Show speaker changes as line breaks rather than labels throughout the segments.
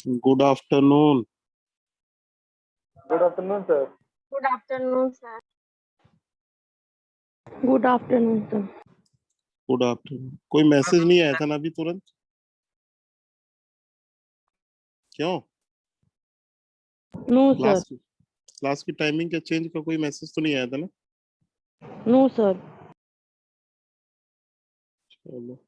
Good afternoon.
Good afternoon sir.
Good afternoon sir.
Good afternoon sir.
Good afternoon. कोई message नहीं आया था ना अभी तुरंत? क्यों?
No sir.
क्लास की टाइमिंग का चेंज का कोई मैसेज तो नहीं आया था ना?
No sir.
चलो।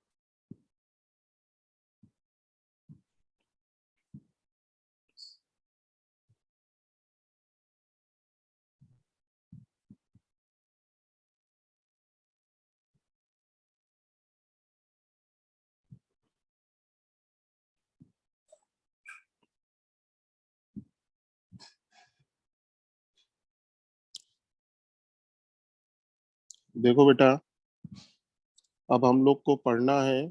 देखो बेटा, अब हम लोग को पढ़ना है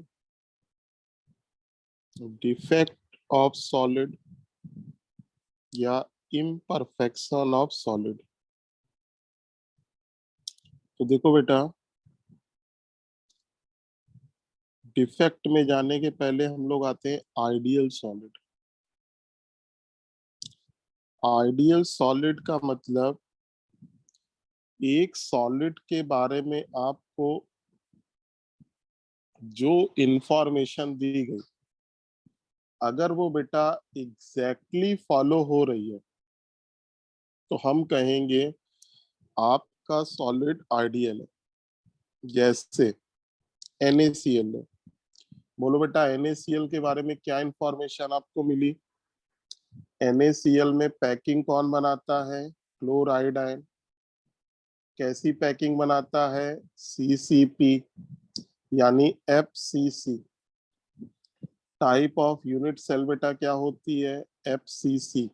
डिफेक्ट ऑफ सॉलिड या इम्परफेक्शन ऑफ सॉलिड। तो देखो बेटा, डिफेक्ट में जाने के पहले हम लोग आते हैं आइडियल सॉलिड। आइडियल सॉलिड का मतलब एक सॉलिड के बारे में आपको जो इंफॉर्मेशन दी गई, अगर वो बेटा एग्जैक्टली फॉलो हो रही है तो हम कहेंगे आपका सॉलिड आइडियल है। जैसे NaCl है। बोलो बेटा, NaCl के बारे में क्या इंफॉर्मेशन आपको मिली? NaCl में पैकिंग कौन बनाता है? Chloride ion. कैसी पैकिंग बनाता है? CCP यानी FCC। Type of unit cell बेटा क्या होती है? FCC।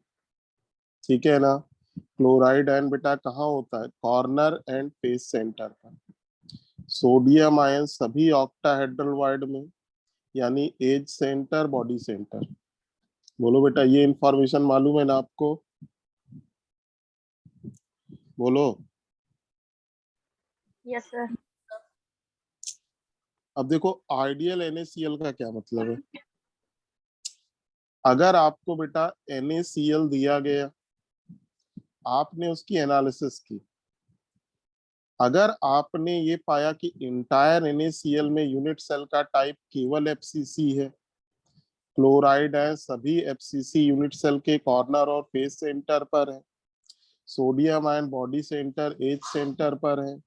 ठीक है ना? क्लोराइड आयन बेटा कहाँ होता है? कॉर्नर एंड फेस सेंटर पर। सोडियम आयन सभी ऑक्टाहेड्रल वार्ड में, यानी एज सेंटर, बॉडी सेंटर। बोलो बेटा, ये इंफॉर्मेशन मालूम है ना आपको? बोलो।
Yes sir.
अब देखो, आइडियल NaCl का क्या मतलब है? अगर आपको बेटा NaCl दिया गया, आपने उसकी एनालिसिस की, अगर आपने ये पाया कि इंटायर NaCl में यूनिट सेल का टाइप केवल FCC है, क्लोराइड है सभी FCC यूनिट सेल के कॉर्नर और फेस सेंटर पर है, sodium ion body centre edge centre पर है,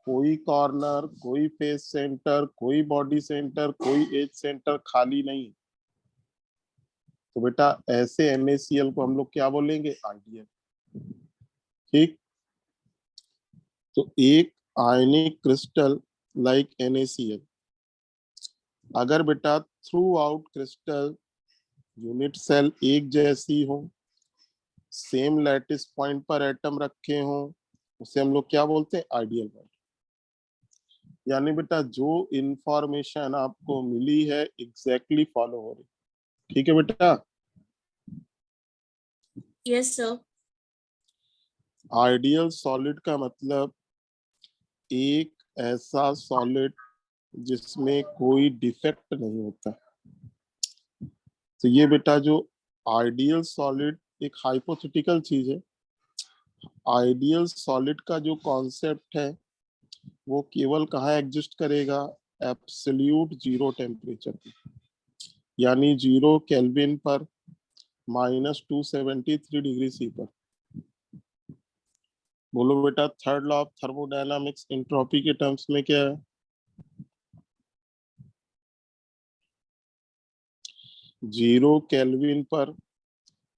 कोई कॉर्नर, कोई फेस सेंटर, कोई बॉडी सेंटर, कोई एज सेंटर खाली नहीं, तो बेटा ऐसे NaCl को हम लोग क्या बोलेंगे? आइडियल। ठीक। तो एक आयनिक क्रिस्टल लाइक NaCl, अगर बेटा throughout crystal unit cell एक जैसी हो, सेम लैटिस पॉइंट पर एटम रखे हो, उसे हम लोग क्या बोलते हैं? Ideal bond. यानी बेटा जो इंफॉर्मेशन आपको मिली है एग्जैक्टली फॉलो हो रही। ठीक है बेटा?
Yes sir.
आइडियल सॉलिड का मतलब एक ऐसा सॉलिड जिसमें कोई डिफेक्ट नहीं होता। तो ये बेटा जो आइडियल सॉलिड एक हाइपोथेटिकल चीज है। आइडियल सॉलिड का जो कॉन्सेप्ट है वो केवल कहाँ एग्जिस्ट करेगा? एब्सोल्यूट जीरो टेम्परेचर पे, यानी 0 केल्विन पर, -273 डिग्री C पर। बोलो बेटा, third law of thermodynamics entropy के टर्म्स में क्या है? 0 केल्विन पर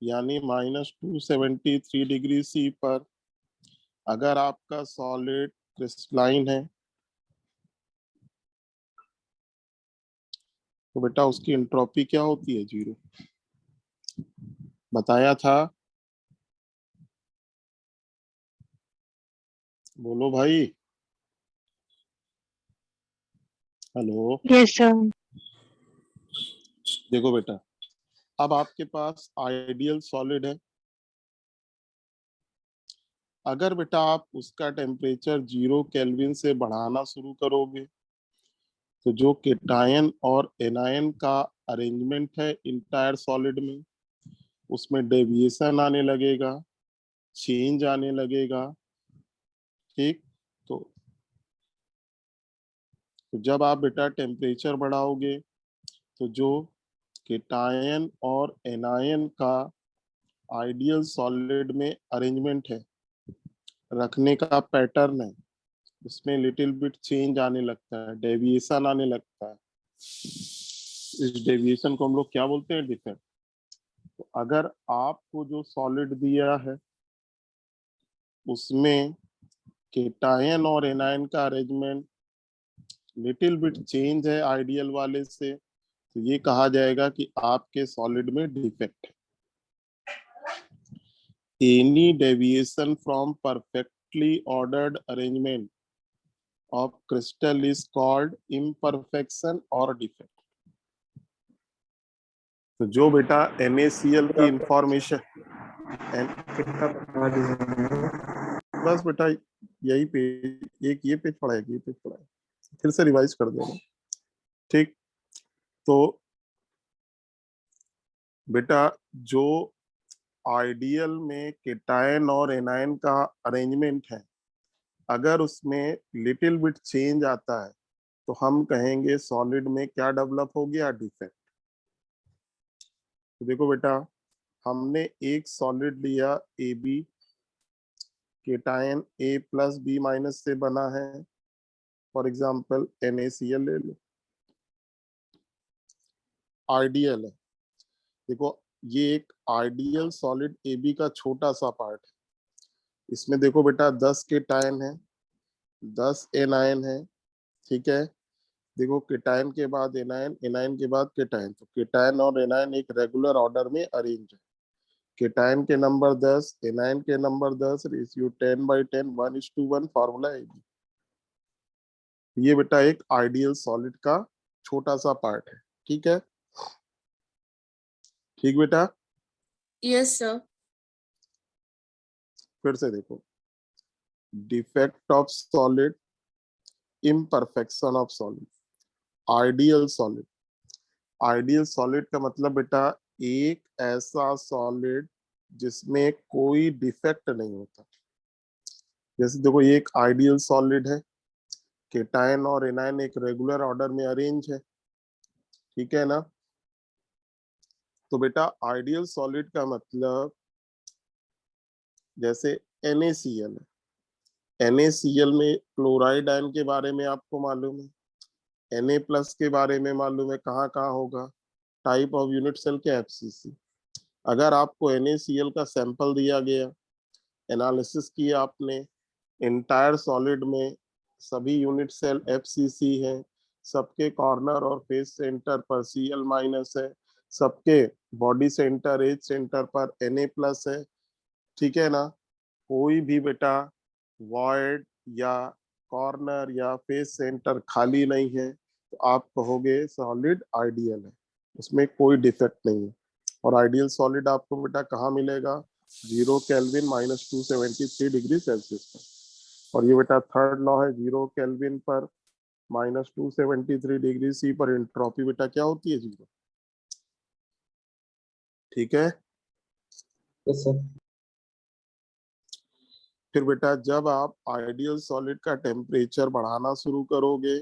यानी -273 डिग्री C पर अगर आपका सॉलिड क्रिस्टलाइन है तो बेटा उसकी एंट्रोपी क्या होती है? 0। बताया था। बोलो भाई। हेलो।
Yes sir.
देखो बेटा, अब आपके पास आइडियल सॉलिड है। अगर बेटा आप उसका टेम्परेचर 0 केल्विन से बढ़ाना शुरू करोगे तो जो केटायन और एनायन का अरेंजमेंट है इंटायर सॉलिड में उसमें डेविएशन आने लगेगा, चेंज आने लगेगा। ठीक, तो जब आप बेटा टेम्परेचर बढ़ाओगे तो जो केटायन और एनायन का आइडियल सॉलिड में अरेंजमेंट है, रखने का पैटर्न है, उसमें लिटिल बिट चेंज आने लगता है, डेविएशन आने लगता है। इस डेविएशन को हम लोग क्या बोलते हैं? डिफेक्ट। तो अगर आपको जो सॉलिड दिया है उसमें केटायन और एनायन का अरेंजमेंट लिटिल बिट चेंज है आइडियल वाले से, तो ये कहा जाएगा कि आपके सॉलिड में डिफेक्ट है। Any deviation from perfectly ordered arrangement of crystal is called imperfection और डिफेक्ट। तो जो बेटा NaCl की इंफॉर्मेशन, बस बेटा यही पेज, एक ये पेज पढ़ा है, ये पेज पढ़ा है, फिर से रिवाइज कर देना। ठीक, तो बेटा जो आइडियल में केटायन और एनायन का अरेंजमेंट है, अगर उसमें लिटिल बिट चेंज आता है तो हम कहेंगे सॉलिड में क्या डेवलप हो गया? डिफेक्ट। तो देखो बेटा, हमने एक सॉलिड लिया AB, केटायन A+B- से बना है, फॉर एग्जांपल NaCl ले लो, आइडियल है। देखो ये एक आइडियल सॉलिड AB का छोटा सा पार्ट है। इसमें देखो बेटा 10 केटायन है, 10 एनायन है। ठीक है, देखो केटायन के बाद एनायन, एनायन के बाद केटायन, तो केटायन और एनायन एक रेगुलर ऑर्डर में अरेंज है। केटायन के नंबर 10, एनायन के नंबर 10, रेशियो 10/10, 1:1, फॉर्मूला AB। ये बेटा एक आइडियल सॉलिड का छोटा सा पार्ट है। ठीक है, ठीक बेटा।
Yes, sir.
फिर से देखो, defect of solid, imperfection of solid, ideal solid. Ideal solid का मतलब बेटा एक ऐसा सॉलिड जिसमें कोई डिफेक्ट नहीं होता। जैसे देखो ये एक आइडियल सॉलिड है, केटायन और एनायन एक रेगुलर ऑर्डर में अरेंज है। ठीक है ना? तो बेटा आइडियल सॉलिड का मतलब जैसे NaCl है, NaCl में क्लोराइड आयन के बारे में आपको मालूम है, Na+ के बारे में मालूम है, कहाँ कहाँ होगा, टाइप ऑफ यूनिट सेल के FCC। अगर आपको NaCl का सैंपल दिया गया, एनालिसिस किया आपने, इंटायर सॉलिड में सभी यूनिट सेल FCC है, सबके कॉर्नर और फेस सेंटर पर Cl- है, सबके बॉडी सेंटर, एज सेंटर पर Na+ है। ठीक है ना? कोई भी बेटा वॉइड या कॉर्नर या फेस सेंटर खाली नहीं है, तो आप कहोगे सॉलिड आइडियल है, उसमें कोई डिफेक्ट नहीं है। और आइडियल सॉलिड आपको बेटा कहाँ मिलेगा? 0 केल्विन -273 डिग्री सेल्सियस पर। और ये बेटा थर्ड लॉ है, 0 केल्विन पर -273 डिग्री C पर एंट्रोपी बेटा क्या होती है? 0। ठीक है,
यस सर।
फिर बेटा जब आप आइडियल सॉलिड का टेम्परेचर बढ़ाना शुरू करोगे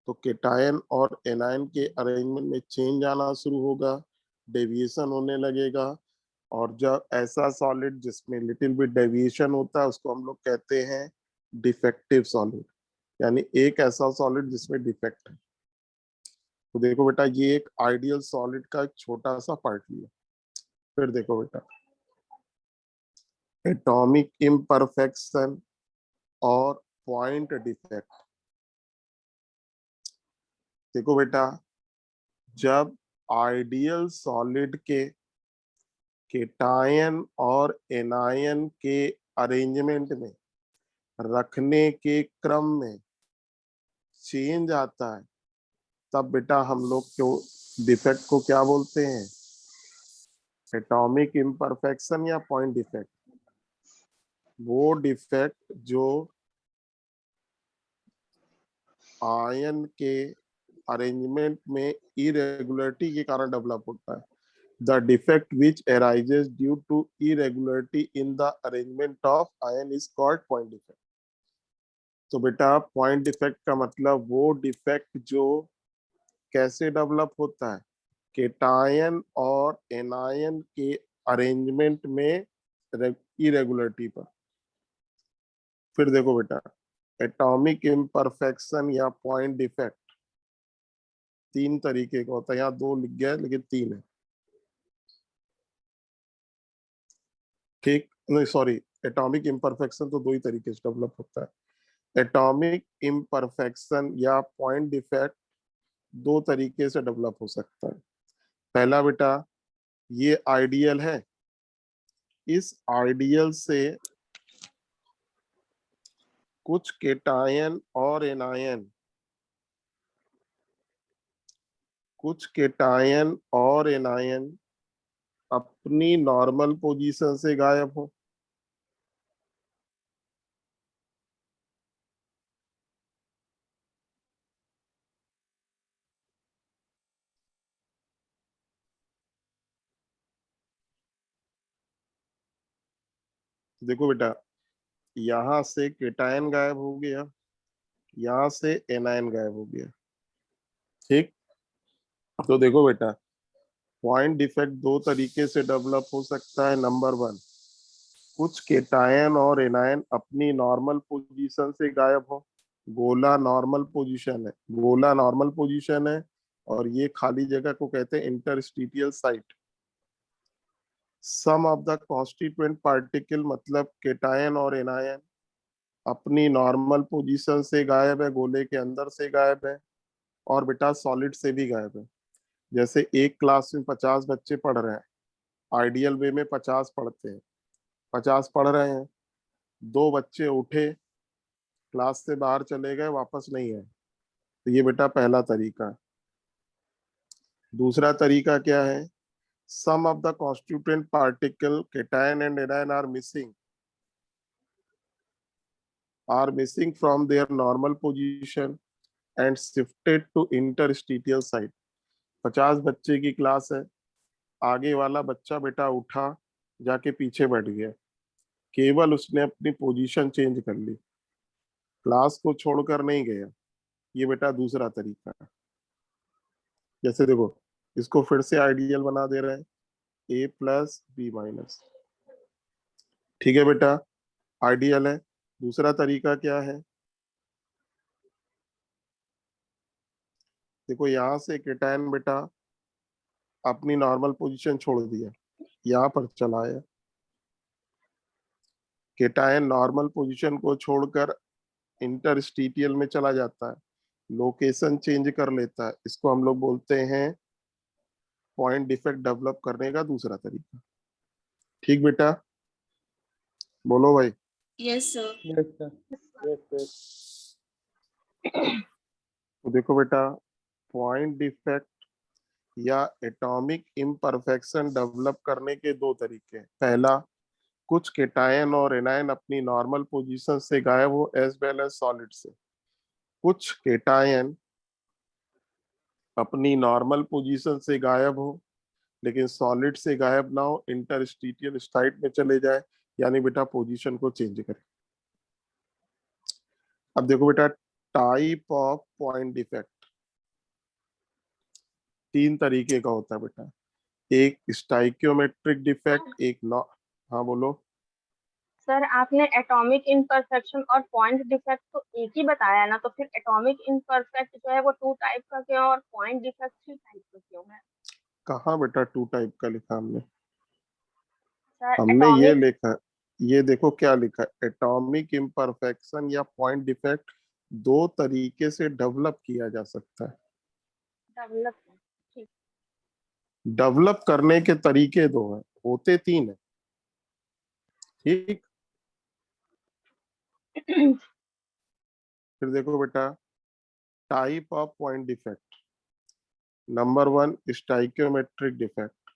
तो केटायन और एनायन के अरेंजमेंट में चेंज आना शुरू होगा, डेविएशन होने लगेगा। और जब ऐसा सॉलिड जिसमें लिटिल बिट डेविएशन होता है उसको हम लोग कहते हैं डिफेक्टिव सॉलिड, यानी एक ऐसा सॉलिड जिसमें डिफेक्ट है। तो देखो बेटा ये एक आइडियल सॉलिड का एक छोटा सा पार्ट लिया। फिर देखो बेटा एटॉमिक इम्परफेक्शन और पॉइंट डिफेक्ट। देखो बेटा जब आइडियल सॉलिड के केटायन और एनायन के अरेंजमेंट में, रखने के क्रम में चेंज आता है, तब बेटा हम लोग क्यों डिफेक्ट को क्या बोलते हैं? एटॉमिक इम्परफेक्शन या पॉइंट डिफेक्ट। वो डिफेक्ट जो आयन के अरेंजमेंट में इरेगुलरिटी के कारण डेवलप होता है। The defect which arises due to irregularity in the arrangement of ion is called point defect. तो बेटा पॉइंट डिफेक्ट का मतलब वो डिफेक्ट जो कैसे डेवलप होता है, केटायन और एनायन के अरेंजमेंट में इरेगुलरिटी पर। फिर देखो बेटा, एटॉमिक इम्परफेक्शन या पॉइंट डिफेक्ट तीन तरीके का होता है, यहाँ दो लिख गया है लेकिन तीन है, ठीक नहीं सॉरी, एटॉमिक इम्परफेक्शन तो दो ही तरीके से डेवलप होता है। एटॉमिक इम्परफेक्शन या पॉइंट डिफेक्ट दो तरीके से डेवलप हो सकता है। पहला बेटा, ये आइडियल है, इस आइडियल से कुछ केटायन और एनायन, अपनी नॉर्मल पोजीशन से गायब हो। देखो बेटा, यहां से केटायन गायब हो गया, यहां से एनायन गायब हो गया, ठीक। तो देखो बेटा, पॉइंट डिफेक्ट दो तरीके से डेवलप हो सकता है। नंबर वन, कुछ केटायन और एनायन अपनी नॉर्मल पोजीशन से गायब हो। गोला नॉर्मल पोजीशन है, गोला नॉर्मल पोजीशन है, और ये खाली जगह को कहते हैं interstitial site. Some of the constituent particle मतलब केटायन और एनायन अपनी नॉर्मल पोजीशन से गायब है, गोले के अंदर से गायब है, और बेटा सॉलिड से भी गायब है। जैसे एक क्लास में 50 बच्चे पढ़ रहे हैं, आइडियल वे में 50 पढ़ते हैं, 50 पढ़ रहे हैं, दो बच्चे उठे, क्लास से बाहर चले गए, वापस नहीं आए, तो ये बेटा पहला तरीका है। दूसरा तरीका क्या है, some of the constituent particle cation and anion are missing from their normal position and shifted to interstitial site. 50 बच्चे की क्लास है, आगे वाला बच्चा बेटा उठा, जाके पीछे बैठ गया, केवल उसने अपनी पोजीशन चेंज कर ली, क्लास को छोड़कर नहीं गया। ये बेटा दूसरा तरीका है। जैसे देखो, इसको फिर से आइडियल बना दे रहे हैं, a प्लस बी माइनस, ठीक है बेटा, आइडियल है। दूसरा तरीका क्या है, देखो यहाँ से केटायन बेटा अपनी नॉर्मल पोजीशन छोड़ दिया, यहाँ पर चला आया, केटायन नॉर्मल पोजीशन को छोड़कर इंटरस्टिशियल में चला जाता है, लोकेशन चेंज कर लेता है, इसको हम लोग बोलते हैं पॉइंट डिफेक्ट डेवलप करने का दूसरा तरीका। ठीक बेटा, बोलो भाई।
Yes, sir.
Yes, sir. Yes, yes.
तो देखो बेटा, पॉइंट डिफेक्ट या एटॉमिक इम्परफेक्शन डेवलप करने के दो तरीके हैं। पहला, कुछ केटायन और एनायन अपनी नॉर्मल पोजीशन से गायब हो एज वेल एज सॉलिड से। कुछ केटायन अपनी नॉर्मल पोजीशन से गायब हो लेकिन सॉलिड से गायब ना हो, इंटरस्टिशियल साइट में चले जाए, यानी बेटा पोजीशन को चेंज करे। अब देखो बेटा, टाइप ऑफ पॉइंट डिफेक्ट तीन तरीके का होता है बेटा, एक स्टाइकियोमेट्रिक डिफेक्ट, एक नॉ हाँ बोलो।
सर आपने एटॉमिक इम्परफेक्शन और पॉइंट डिफेक्ट तो एक ही बताया ना, तो फिर एटॉमिक इम्परफेक्ट जो है वो 2 टाइप का क्यों और पॉइंट डिफेक्ट 3 टाइप का क्यों है?
कहाँ बेटा 2 टाइप का लिखा हमने?
सर
हमने ये
एटॉमिक
लिखा है, ये देखो क्या लिखा है, एटॉमिक इम्परफेक्शन या पॉइंट डिफेक्ट दो तरीके से डेवलप किया जा सकता है।
डेवलपमेंट, ठीक।
डेवलप करने के तरीके दो हैं, होते तीन है, ठीक। फिर देखो बेटा, type of point defect. Number one, stoichiometric defect.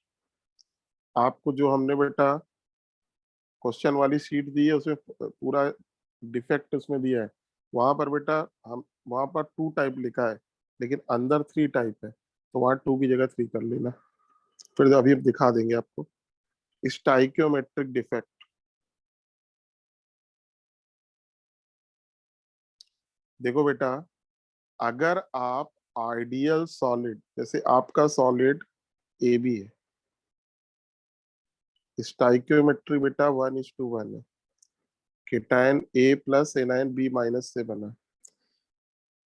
आपको जो हमने बेटा क्वेश्चन वाली शीट दी है उसमें पूरा डिफेक्ट उसमें दिया है, वहां पर बेटा हम वहां पर 2 टाइप लिखा है लेकिन अंदर 3 टाइप है, तो वहां 2 की जगह 3 कर लेना। फिर अभी हम दिखा देंगे आपको स्टाइकियोमेट्रिक डिफेक्ट। देखो बेटा, अगर आप आइडियल सॉलिड, जैसे आपका सॉलिड ए बी है, स्टाइकियोमेट्री बेटा 1:1 है, केटायन ए प्लस एनायन बी माइनस से बना।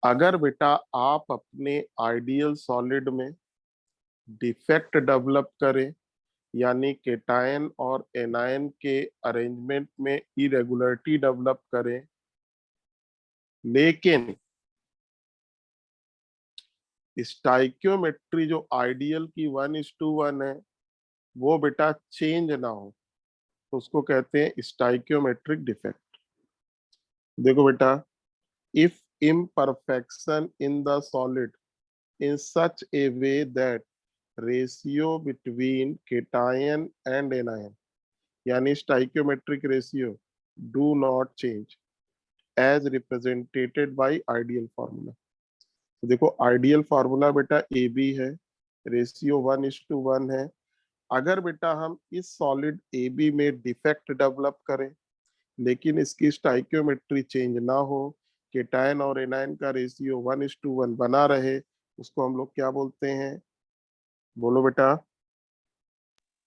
अगर बेटा आप अपने आइडियल सॉलिड में डिफेक्ट डेवलप करें, यानी केटायन और एनायन के अरेंजमेंट में इरेगुलरिटी डेवलप करें, लेकिन स्टाइकियोमेट्री जो आइडियल की 1:1 है वो बेटा चेंज ना हो, तो उसको कहते हैं स्टाइकियोमेट्रिक डिफेक्ट। देखो बेटा, if imperfection in the solid in such a way that ratio between cation and anion, यानी stoichiometric ratio, do not change as represented by ideal formula। तो देखो आइडियल फॉर्मूला बेटा ए बी है, ratio 1:1 है। अगर बेटा हम इस सॉलिड ए बी में डिफेक्ट डेवलप करें, लेकिन इसकी स्टाइकियोमेट्री चेंज ना हो, केटायन और एनायन का रेशियो 1:1 बना रहे, उसको हम लोग क्या बोलते हैं? बोलो बेटा।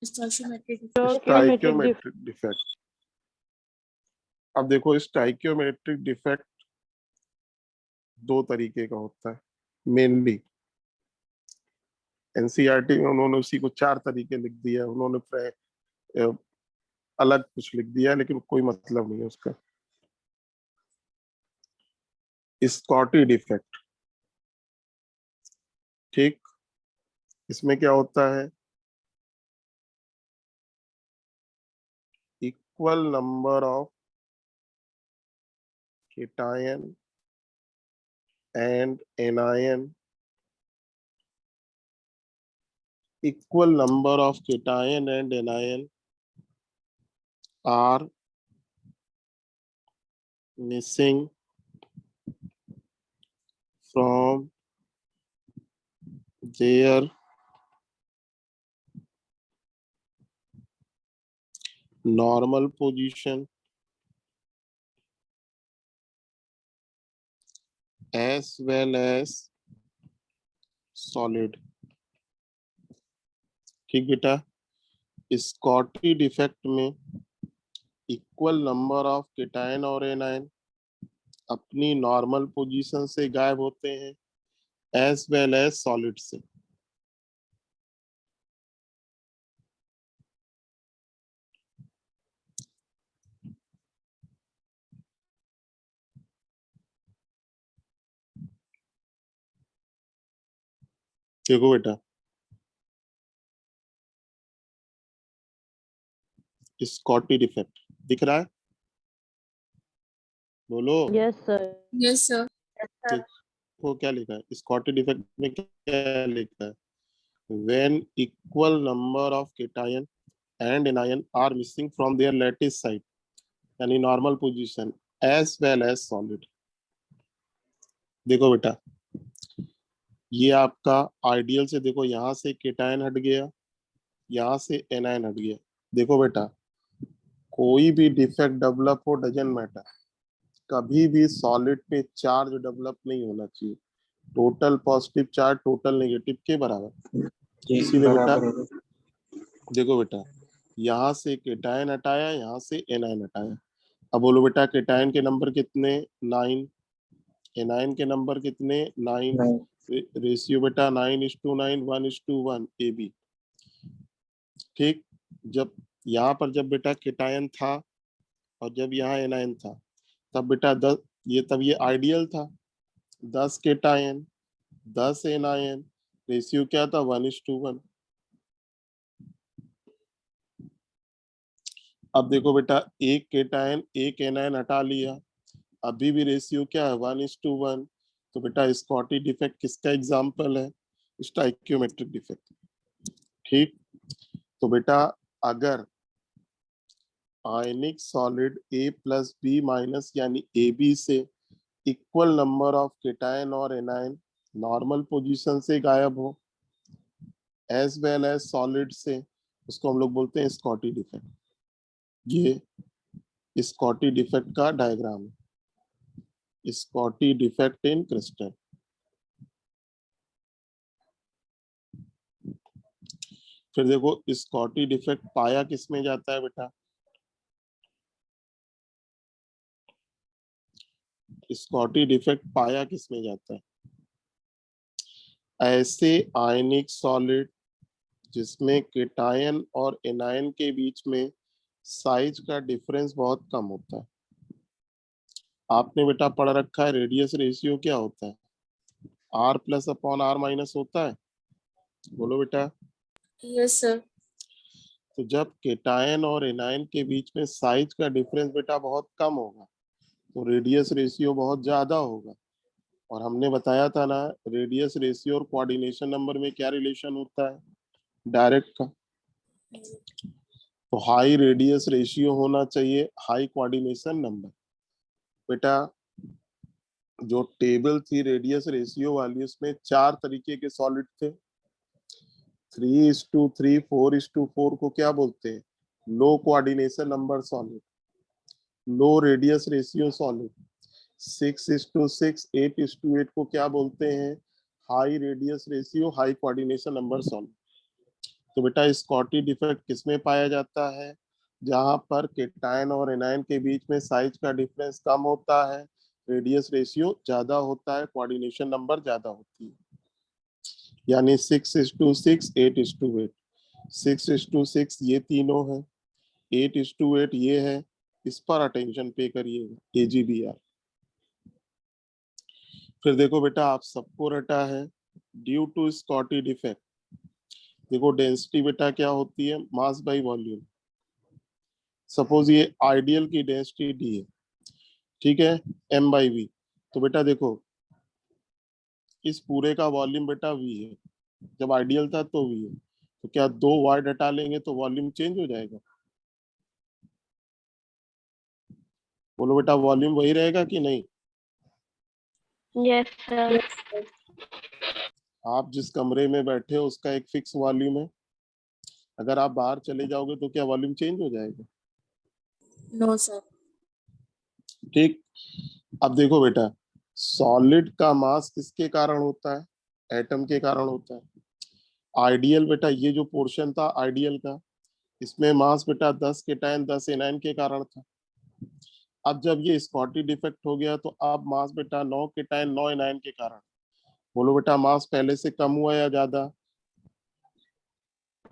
Stoichiometric
stoichiometric defect. अब देखो स्टाइकियोमेट्रिक डिफेक्ट दो तरीके का होता है मेनली। एनसीईआरटी में उन्होंने उसी को 4 तरीके लिख दिया, उन्होंने अलग कुछ लिख दिया, लेकिन कोई मतलब नहीं है उसका। स्कॉटी डिफेक्ट, ठीक, इसमें क्या होता है? Equal number of cation and anion, equal number of cation and anion are missing from their normal position as well as solid। ठीक बेटा, स्कॉटी डिफेक्ट में इक्वल नंबर ऑफ केटायन और एनायन अपनी नॉर्मल पोजीशन से गायब होते हैं, as well as solid से। देखो बेटा, स्कॉटी डिफेक्ट दिख रहा है? बोलो।
Yes, sir.
Yes, sir.
Yes, sir.
वो क्या लिखा है स्कॉटी डिफेक्ट में? क्या लिखा है? when equal number of cation and anion are missing from their lattice site, यानी normal position, as well as solid। देखो बेटा, ये आपका आइडियल से, देखो यहाँ से केटायन हट गया, यहाँ से एनायन हट गया। देखो बेटा, कोई भी डिफेक्ट डेवलप हो, डजंट मैटर, कभी भी सॉलिड पे चार्ज डेवलप नहीं होना चाहिए। Total positive charge total negative के बराबर। इसीलिए बेटा देखो बेटा, यहाँ से केटायन हटाया, यहाँ से एनायन हटाया। अब बोलो बेटा, केटायन के नंबर कितने? 9। एनायन के नंबर कितने? 9। रेशियो बेटा 9:9, 1:1 ए बी। ठीक, जब यहाँ पर जब बेटा केटायन था और जब यहाँ एनायन था, तब बेटा 10, तब ये आइडियल था। 10 केटायन 10 एनायन, रेशियो क्या था? 1:1। अब देखो बेटा, एक केटायन एक एनायन हटा लिया, अभी भी रेशियो क्या है? 1:1। तो बेटा स्कॉटी डिफेक्ट किसका एग्जाम्पल है? Stoichiometric defect. ठीक, तो बेटा अगर आयनिक solid A plus B minus यानी ए बी से इक्वल नंबर ऑफ केटायन और एनायन नॉर्मल पोजीशन से गायब हो, एज वेल एज सॉलिड से, उसको हम लोग बोलते हैं स्कॉटी डिफेक्ट। ये स्कॉटी डिफेक्ट का डायग्राम है, स्कॉटी डिफेक्ट इन क्रिस्टल। फिर देखो स्कॉटी डिफेक्ट पाया किस में जाता है बेटा, स्कॉटी डिफेक्ट पाया किस में जाता है, ऐसे आयनिक सॉलिड जिसमें केटायन और एनायन के बीच में साइज का डिफरेंस बहुत कम होता है। आपने बेटा पढ़ रखा है रेडियस रेशियो क्या होता है, R plus upon R minus होता है, बोलो बेटा।
Yes, sir.
तो जब केटायन और एनायन के बीच में साइज का डिफरेंस बेटा बहुत कम होगा तो रेडियस रेशियो बहुत ज्यादा होगा। और हमने बताया था ना रेडियस रेशियो और कोऑर्डिनेशन नंबर में क्या रिलेशन होता है, डायरेक्ट का। तो हाई रेडियस रेशियो होना चाहिए, हाई कोऑर्डिनेशन नंबर। बेटा जो टेबल थी रेडियस रेशियो वाली उसमें 4 तरीके के सॉलिड थे, 3:3, 4:4 को क्या बोलते हैं, लो कोऑर्डिनेशन नंबर सॉलिड, लो रेडियस रेशियो सॉलिड। 6:6, 8:8 को क्या बोलते हैं, high radius ratio high coordination number solid. तो बेटा स्कॉटी डिफेक्ट किसमें पाया जाता है, जहां पर केटायन और एनायन के बीच में साइज का डिफरेंस कम होता है, रेडियस रेशियो ज्यादा होता है, कोऑर्डिनेशन नंबर ज्यादा होती है। यानी 6:6, 8:8, 6:6 ये तीनों है, 8:8 ये है, इस पर अटेंशन पे करिएगा, AGBR। फिर देखो बेटा आप सबको रटा है ड्यू टू स्कॉटी डिफेक्ट। देखो डेंसिटी बेटा क्या होती है, मास बाई वॉल्यूम। सपोज ये आइडियल की डेंसिटी D है, ठीक है, M/V। तो बेटा देखो इस पूरे का वॉल्यूम बेटा V है, जब आइडियल था तो V है, तो क्या 2 वार्ड हटा लेंगे तो वॉल्यूम चेंज हो जाएगा, बोलो बेटा वॉल्यूम वही रहेगा कि नहीं।
Yes sir.
Yes, sir.
आप जिस कमरे में बैठे हो उसका एक फिक्स वॉल्यूम है, अगर आप बाहर चले जाओगे तो क्या वॉल्यूम चेंज हो जाएगा,
No, sir.
ठीक। अब देखो बेटा सॉलिड का मास किसके कारण होता है, एटम के कारण होता है। आइडियल बेटा ये जो पोर्शन था आइडियल का, इसमें मास बेटा 10 केटायन 10 एनायन के कारण था। अब जब ये स्कॉटी डिफेक्ट हो गया तो अब मास बेटा 9 केटायन 9 एनायन के कारण। बोलो बेटा मास पहले से कम हुआ या ज्यादा,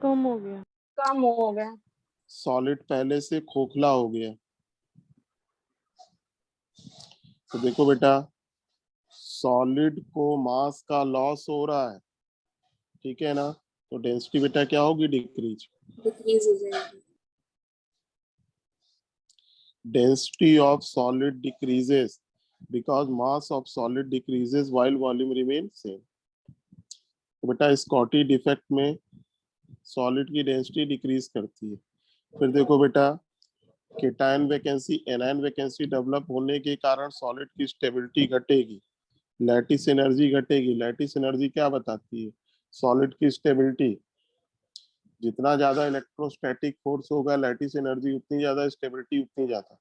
कम हो गया।
कम हो गया।
सॉलिड पहले से खोखला हो गया। तो देखो बेटा सॉलिड को मास का लॉस हो रहा है, ठीक है ना, तो डेंसिटी बेटा क्या होगी, डिक्रीज।
Decrease हो जाएगी.
Density of solid decreases because mass of solid decreases while volume remains same। तो बेटा स्कॉटी डिफेक्ट में सॉलिड की डेंसिटी डिक्रीज करती है। फिर देखो बेटा cation vacancy anion vacancy develop होने के कारण सॉलिड की स्टेबिलिटी घटेगी, लैटिस एनर्जी घटेगी। लैटिस एनर्जी क्या बताती है, सॉलिड की स्टेबिलिटी। जितना ज्यादा इलेक्ट्रोस्टैटिक फोर्स होगा लैटिस एनर्जी उतनी ज्यादा, स्टेबिलिटी उतनी ज्यादा।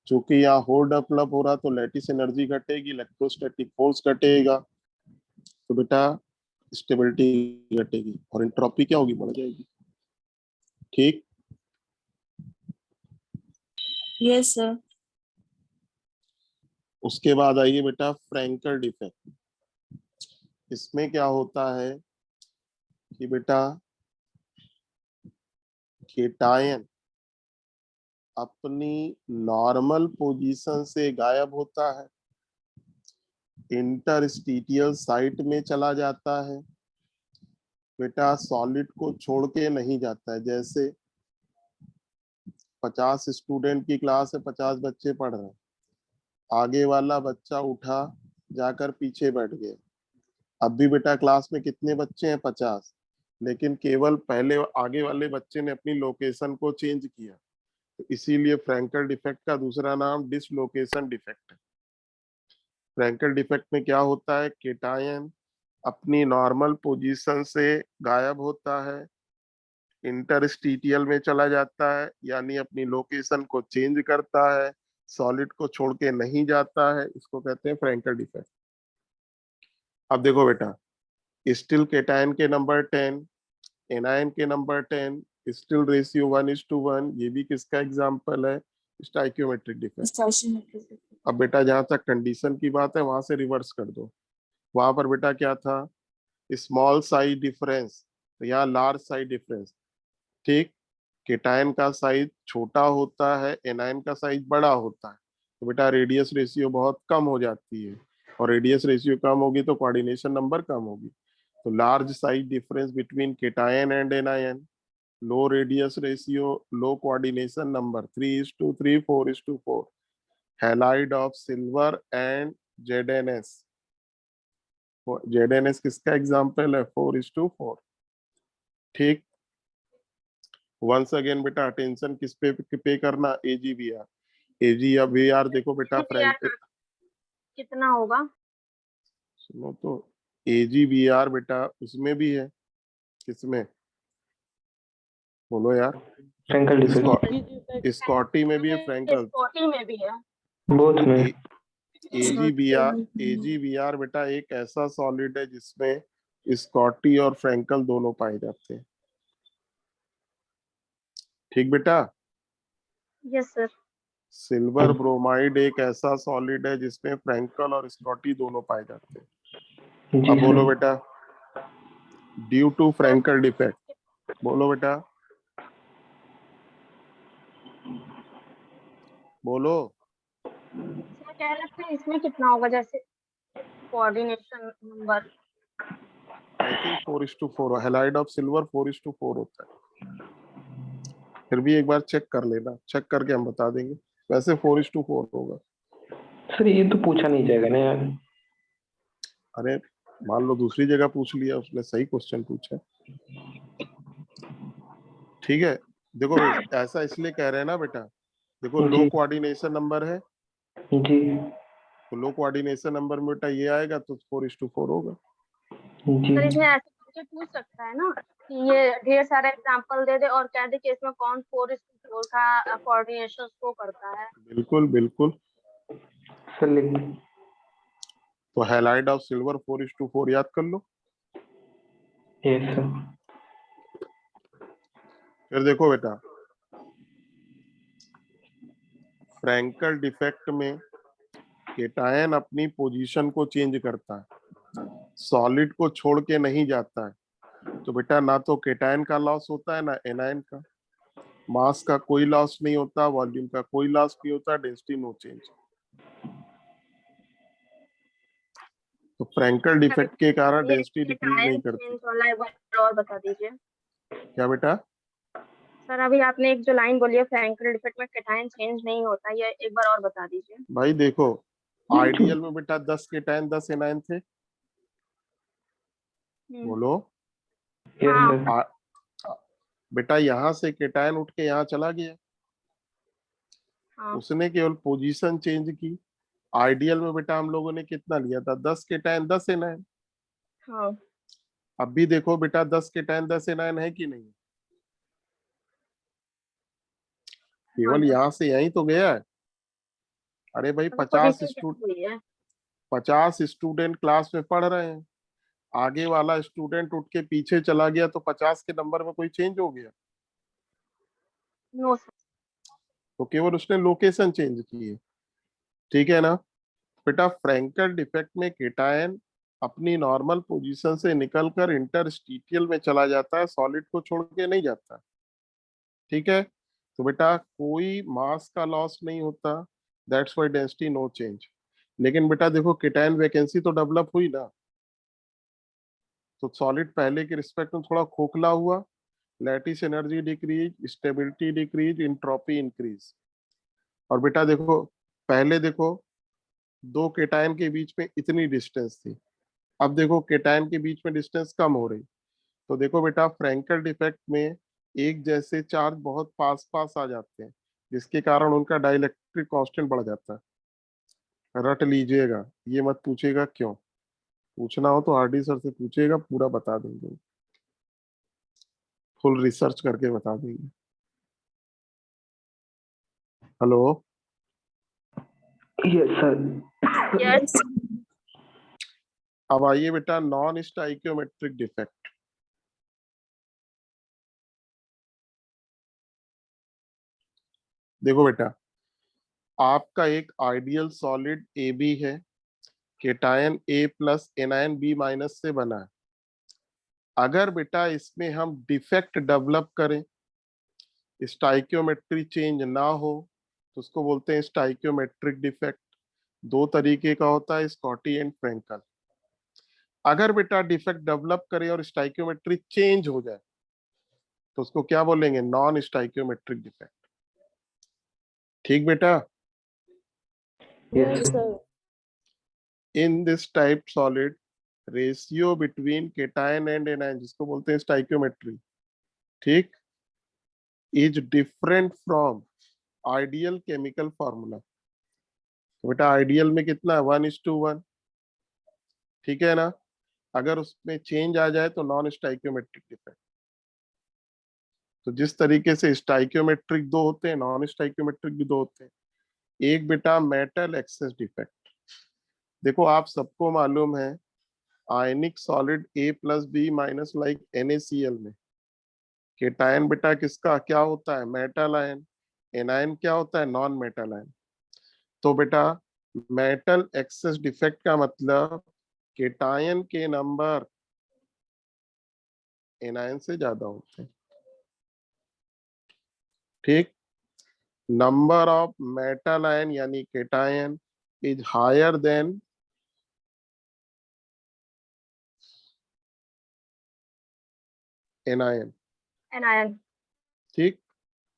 चूंकि यहाँ होल डेवलप हो रहा तो लैटिस एनर्जी घटेगी, इलेक्ट्रोस्टैटिक फोर्स घटेगा, तो बेटा स्टेबिलिटी घटेगी और एंट्रोपी क्या होगी, बढ़ जाएगी, ठीक।
Yes, sir.
उसके बाद आइए बेटा फ्रैंकल डिफेक्ट। इसमें क्या होता है कि बेटा केटायन अपनी नॉर्मल पोजीशन से गायब होता है, इंटरस्टिशियल साइट में चला जाता है, बेटा सॉलिड को छोड़ के नहीं जाता है। जैसे 50 स्टूडेंट की क्लास है, 50 बच्चे पढ़ रहे हैं, आगे वाला बच्चा उठा जाकर पीछे बैठ गया। अब भी बेटा क्लास में कितने बच्चे हैं, 50, लेकिन केवल पहले आगे वाले बच्चे ने अपनी लोकेशन को चेंज किया, तो इसीलिए फ्रैंकल डिफेक्ट का दूसरा नाम डिसलोकेशन डिफेक्ट है। फ्रैंकल डिफेक्ट में क्या होता है, केटायन अपनी नॉर्मल पोजीशन से गायब होता है, इंटरस्टीटियल में चला जाता है, यानी अपनी लोकेशन को चेंज करता है, सॉलिड को छोड़ के नहीं जाता है, इसको कहते हैं फ्रैंकल डिफेक्ट। अब देखो बेटा, स्टील केटायन के नंबर 10, एनायन के नंबर 10, स्टील रेशियो 1:1, ये भी किसका एग्जाम्पल है? Stoichiometric defect.
Stoichiometric.
अब बेटा जहां तक कंडीशन की बात है वहां से रिवर्स कर दो। वहां पर बेटा क्या था? स्मॉल साइज डिफरेंस, तो यहाँ लार्ज साइज डिफरेंस। ठीक, केटायन का साइज छोटा होता है, एनायन का साइज बड़ा होता है, तो बेटा रेडियस रेशियो बहुत कम हो जाती है, और रेडियस रेशियो कम होगी तो कोऑर्डिनेशन नंबर कम होगी। तो large size difference between cation and anion, low radius ratio, low coordination number, 3:3, 4:4। Halide of silver and ZnS. ZnS किसका एग्जाम्पल है? 4:4। ठीक, वंस अगेन बेटा अटेंशन किस पे करना? एजीवीआर। एजीवीआर देखो बेटा, फ्रैंक
कितना होगा?
सुनो तो, एजीवीआर बेटा उसमें भी है, किसमें? बोलो यार।
फ्रैंकल डिफेक्ट
स्कॉटी में भी है, फ्रैंकल।
स्कॉटी में भी है।
बोथ में।
एजीवीआर बेटा एक ऐसा सॉलिड है जिसमें स्कॉटी और फ्रैंकल दोनों पाए जाते हैं। ठीक बेटा।
Yes sir.
सिल्वर ब्रोमाइड एक ऐसा सॉलिड है जिसमें फ्रैंकल और स्कॉटी दोनों पाए जाते हैं।
जी
अब बोलो
सर।
बेटा, ड्यू टू फ्रैंकल डिफेक्ट, बोलो बेटा, बोलो।
सर कह रहे थे इसमें कितना होगा, जैसे coordination number?
I think 4:4। Halide of silver 4:4 होता है। फिर भी एक बार चेक कर लेना, चेक करके हम बता देंगे। वैसे 4:4 होगा।
सर ये तो पूछा नहीं जाएगा ना यार।
अरे मान लो दूसरी जगह पूछ लिया, उसने सही क्वेश्चन पूछा। ठीक है, देखो ऐसा इसलिए कह रहे हैं ना बेटा, देखो लो
जी
कोऑर्डिनेशन नंबर है,
जी
तो लो कोऑर्डिनेशन नंबर में बेटा ये आएगा तो 4:4 होगा।
जी।
सर इसमें ऐसे करके पूछ सकता है ना कि ये ढेर सारे एग्जांपल दे दे और कह दे कि इसमें कौन 4:4 का कोऑर्डिनेशन शो करता है।
बिल्कुल बिल्कुल।
सर लिख।
तो हैलाइड ऑफ सिल्वर 4:4 याद कर लो।
Yes sir.
फिर देखो बेटा, फ्रैंकल डिफेक्ट में केटायन अपनी पोजीशन को चेंज करता है, सॉलिड को छोड़ के नहीं जाता है, तो बेटा ना तो केटायन का लॉस होता है ना एनायन का। मास का कोई लॉस नहीं होता, वॉल्यूम का कोई लॉस नहीं होता, डेंसिटी नो चेंज। तो फ्रैंकल डिफेक्ट के कारण
ये
डेंसिटी डिक्रीज नहीं
टाइम
करती।
चेंज वाला एक बार और बता दीजिए।
क्या बेटा?
सर अभी आपने एक जो लाइन बोली है फ्रैंकल डिफेक्ट में केटायन चेंज नहीं होता, ये एक बार और बता दीजिए।
भाई देखो, आइडियल में बेटा 10 केटायन 10 एनायन थे। बोलो।
यस
हाँ।
सर।
बेटा यहाँ से केटायन उठ के यहाँ चला गया,
हाँ।
उसने केवल पोजीशन चेंज की। आइडियल में बेटा हम लोगों ने कितना लिया था? 10 केटायन 10 एनायन।
हाँ।
अब भी देखो बेटा 10 केटायन 10 एनायन है कि नहीं?
हाँ
केवल
सर।
यहाँ से यहीं तो गया है। अरे भाई
अगर पोजीशन चेंज हुई है।
50 स्टूडेंट क्लास में पढ़ रहे हैं, आगे वाला स्टूडेंट उठ के पीछे चला गया तो 50 के नंबर में कोई चेंज हो गया?
No sir.
तो केवल उसने लोकेशन चेंज की है। ठीक है ना बेटा? फ्रैंकल डिफेक्ट में केटायन अपनी नॉर्मल पोजीशन से निकलकर इंटरस्टीटियल में चला जाता है, सॉलिड को छोड़ के नहीं जाता। ठीक है, तो बेटा कोई मास का लॉस नहीं होता, that's why density no change. लेकिन बेटा देखो केटायन वैकेंसी तो डेवलप हुई ना, तो सॉलिड पहले के रिस्पेक्ट में थोड़ा खोखला हुआ, lattice energy decrease, stability decrease, entropy increase. और बेटा देखो, पहले देखो दो केटायन के बीच में इतनी डिस्टेंस थी, अब देखो केटायन के बीच में डिस्टेंस कम हो रही। तो देखो बेटा फ्रैंकल डिफेक्ट में एक जैसे चार्ज बहुत पास पास आ जाते हैं, जिसके कारण उनका डाइलेक्ट्रिक कांस्टेंट बढ़ जाता है। रट लीजिएगा, ये मत पूछेगा क्यों। पूछना हो तो आरडी सर से पूछेगा, पूरा बता देंगे, फुल रिसर्च करके बता देंगे। Hello,
yes sir.
Yes.
अब आइए बेटा नॉन स्टाइकियोमेट्रिक डिफेक्ट। देखो बेटा, आपका एक आइडियल सॉलिड ए बी है, केटायन ए प्लस एनायन बी माइनस से बना है। अगर बेटा इसमें हम डिफेक्ट डेवलप करें, स्टाइकियोमेट्री चेंज ना हो, तो उसको बोलते हैं स्टाइकियोमेट्रिक डिफेक्ट। दो तरीके का होता है, स्कॉटी एंड फ्रेंकल। अगर बेटा डिफेक्ट डेवलप करे और स्टाइकियोमेट्री चेंज हो जाए, तो उसको क्या बोलेंगे? Non stoichiometric defect. ठीक बेटा?
Yes
Yes,
sir.
sir.
In this type solid, ratio between cation and anion, जिसको बोलते हैं स्टाइकियोमेट्री, ठीक, is different from ideal chemical formula. तो बेटा आइडियल में कितना है? 1:1, ठीक है ना? अगर उसमें चेंज आ जाए तो नॉन स्टाइकियोमेट्रिक डिफेक्ट। तो जिस तरीके से स्टाइकियोमेट्रिक दो होते हैं, नॉन स्टाइकियोमेट्रिक भी दो होते हैं। एक बेटा मेटल एक्सेस डिफेक्ट। देखो आप सबको मालूम है, ionic solid A plus B minus like NaCl में केटायन बेटा किसका क्या होता है? Metal ion. एनायन क्या होता है? Non metal ion. तो बेटा मेटल एक्सेस डिफेक्ट का मतलब केटायन के नंबर एनायन से ज्यादा होते हैं, ठीक। नंबर ऑफ मेटल आयन यानी cation is higher than anion,
anion.
ठीक।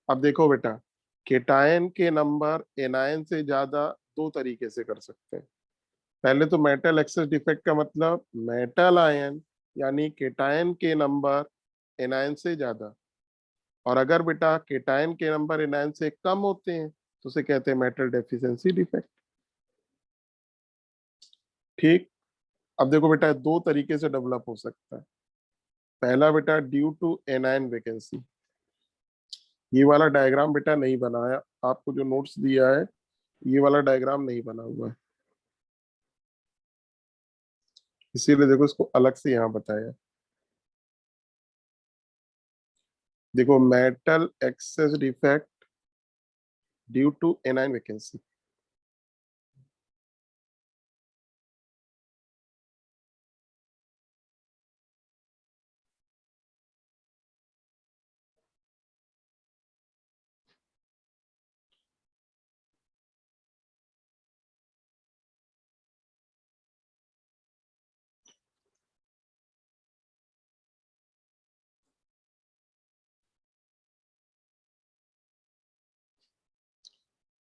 अब देखो बेटा, केटायन के नंबर एनायन से ज्यादा दो तरीके से कर सकते हैं। पहले तो मेटल एक्सेस डिफेक्ट का मतलब मेटल आयन यानी केटायन के नंबर एनायन से ज्यादा, और अगर बेटा केटायन के नंबर एनायन से कम होते हैं तो उसे कहते हैं मेटल डेफिशिएंसी डिफेक्ट, ठीक। अब देखो बेटा दो तरीके से डेवलप हो सकता है। पहला बेटा ड्यू टू एनायन वैकेंसी। ये वाला डायग्राम बेटा नहीं बनाया, आपको जो नोट्स दिया है ये वाला डायग्राम नहीं बना हुआ है, इसीलिए देखो इसको अलग से यहाँ बताया। देखो metal excess defect due to anion vacancy.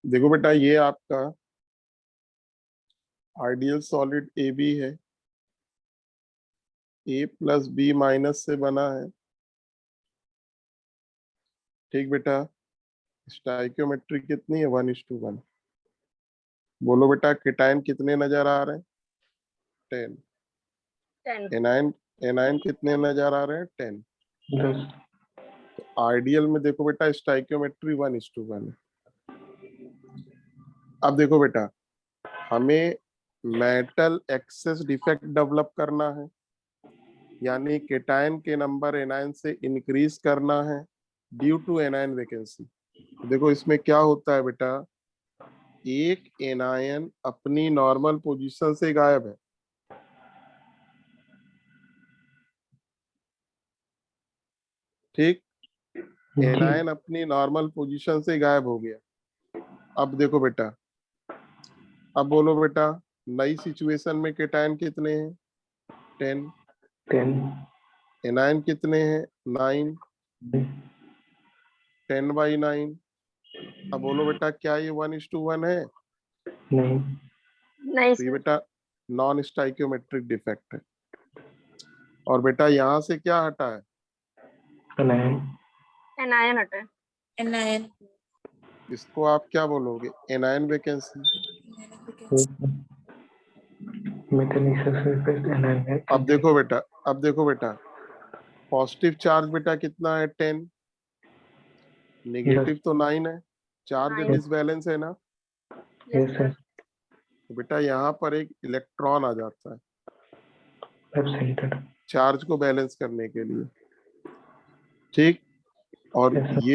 देखो बेटा ये आपका आइडियल सॉलिड ए बी है, ए प्लस बी माइनस से बना है, ठीक बेटा। स्टाइकियोमेट्री कितनी है? 1:1। बोलो बेटा केटायन कितने नजर आ रहे हैं? 10।
10।
एनायन एनायन कितने नजर आ रहे हैं? 10।
10।
आइडियल में देखो बेटा स्टाइकियोमेट्री 1:1 है। अब देखो बेटा हमें मेटल एक्सेस डिफेक्ट डेवलप करना है, यानी केटायन के नंबर एनायन से इंक्रीज करना है ड्यू टू एनायन वैकेंसी। देखो इसमें क्या होता है बेटा, एक एनायन अपनी नॉर्मल पोजीशन से गायब है, ठीक।
जी।
एनायन अपनी नॉर्मल पोजीशन से गायब हो गया। अब देखो बेटा, अब बोलो बेटा नई सिचुएशन में केटायन कितने हैं? 10।
10।
एनायन कितने हैं? 9। 10/9। अब बोलो बेटा क्या ये 1:1 है?
नहीं।
नहीं
तो ये
सर।
बेटा नॉन स्टाइकियोमेट्रिक डिफेक्ट है। और बेटा यहाँ से क्या हटा है?
एनायन।
एनायन हटा है।
Anion.
इसको आप क्या बोलोगे? Anion vacancy.
Anion vacancy.
Metal excess effect anion.
अब देखो बेटा पॉजिटिव चार्ज बेटा कितना है 10, नेगेटिव तो 9 है, चार्ज
9
डिसबैलेंस है ना।
Yes
yes
sir.
सर।
तो बेटा यहाँ पर एक इलेक्ट्रॉन आ जाता है
एफ सेंटर।
चार्ज को बैलेंस करने के लिए, ठीक। और
यस सर।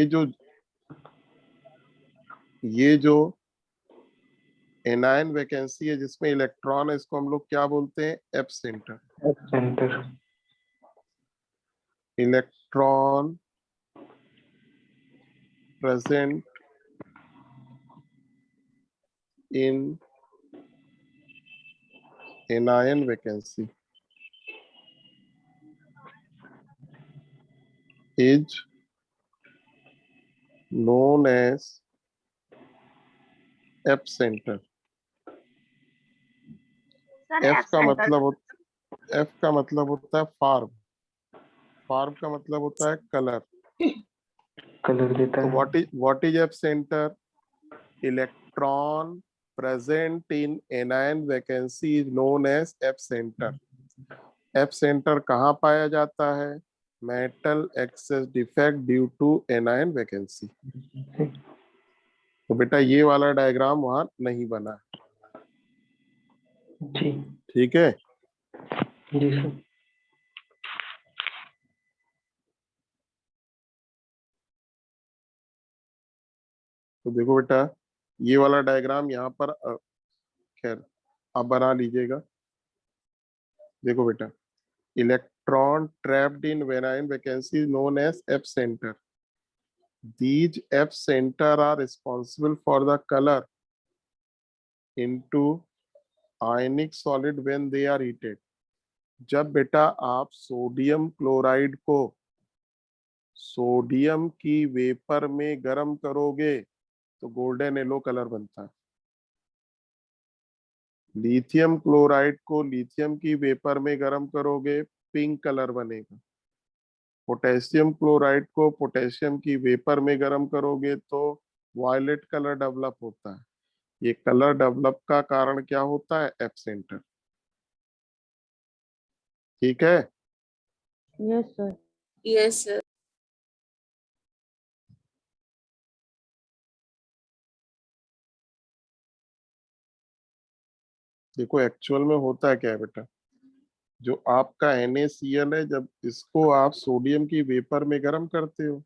ये जो एनायन वैकेंसी है जिसमें इलेक्ट्रॉन है, इसको हम लोग क्या बोलते हैं, F centre.
F centre.
Electron present in anion vacancy is known as F center।
Sir
F
F
का
सेंटर।
मतलब F का मतलब होता है फार्म, फार्म का मतलब होता है कलर।
कलर देता
तो
है।
What is F centre? Electron present in anion vacancy is known as F centre. F centre कहाँ पाया जाता है? Metal excess defect due to anion vacancy. तो बेटा ये वाला डायग्राम वहां नहीं बना है,
जी।
ठीक है।
जी सर।
तो देखो बेटा ये वाला डायग्राम यहाँ पर खैर आप बना लीजिएगा। देखो बेटा electron trapped in anion vacancy known as F centre. These F center are responsible for the color into ionic solid when they are heated। जब बेटा आप सोडियम क्लोराइड को सोडियम की वेपर में गर्म करोगे तो गोल्डन येलो कलर बनता है। लिथियम क्लोराइड को लिथियम की वेपर में गर्म करोगे पिंक कलर बनेगा। पोटेशियम क्लोराइड को पोटेशियम की वेपर में गर्म करोगे तो वायलेट कलर डेवलप होता है। ये कलर डेवलप का कारण क्या होता है? एफ सेंटर, ठीक है।
Yes sir.
Yes, sir.
देखो एक्चुअल में होता है क्या है बेटा, जो आपका NaCl है जब इसको आप सोडियम की वेपर में गर्म करते हो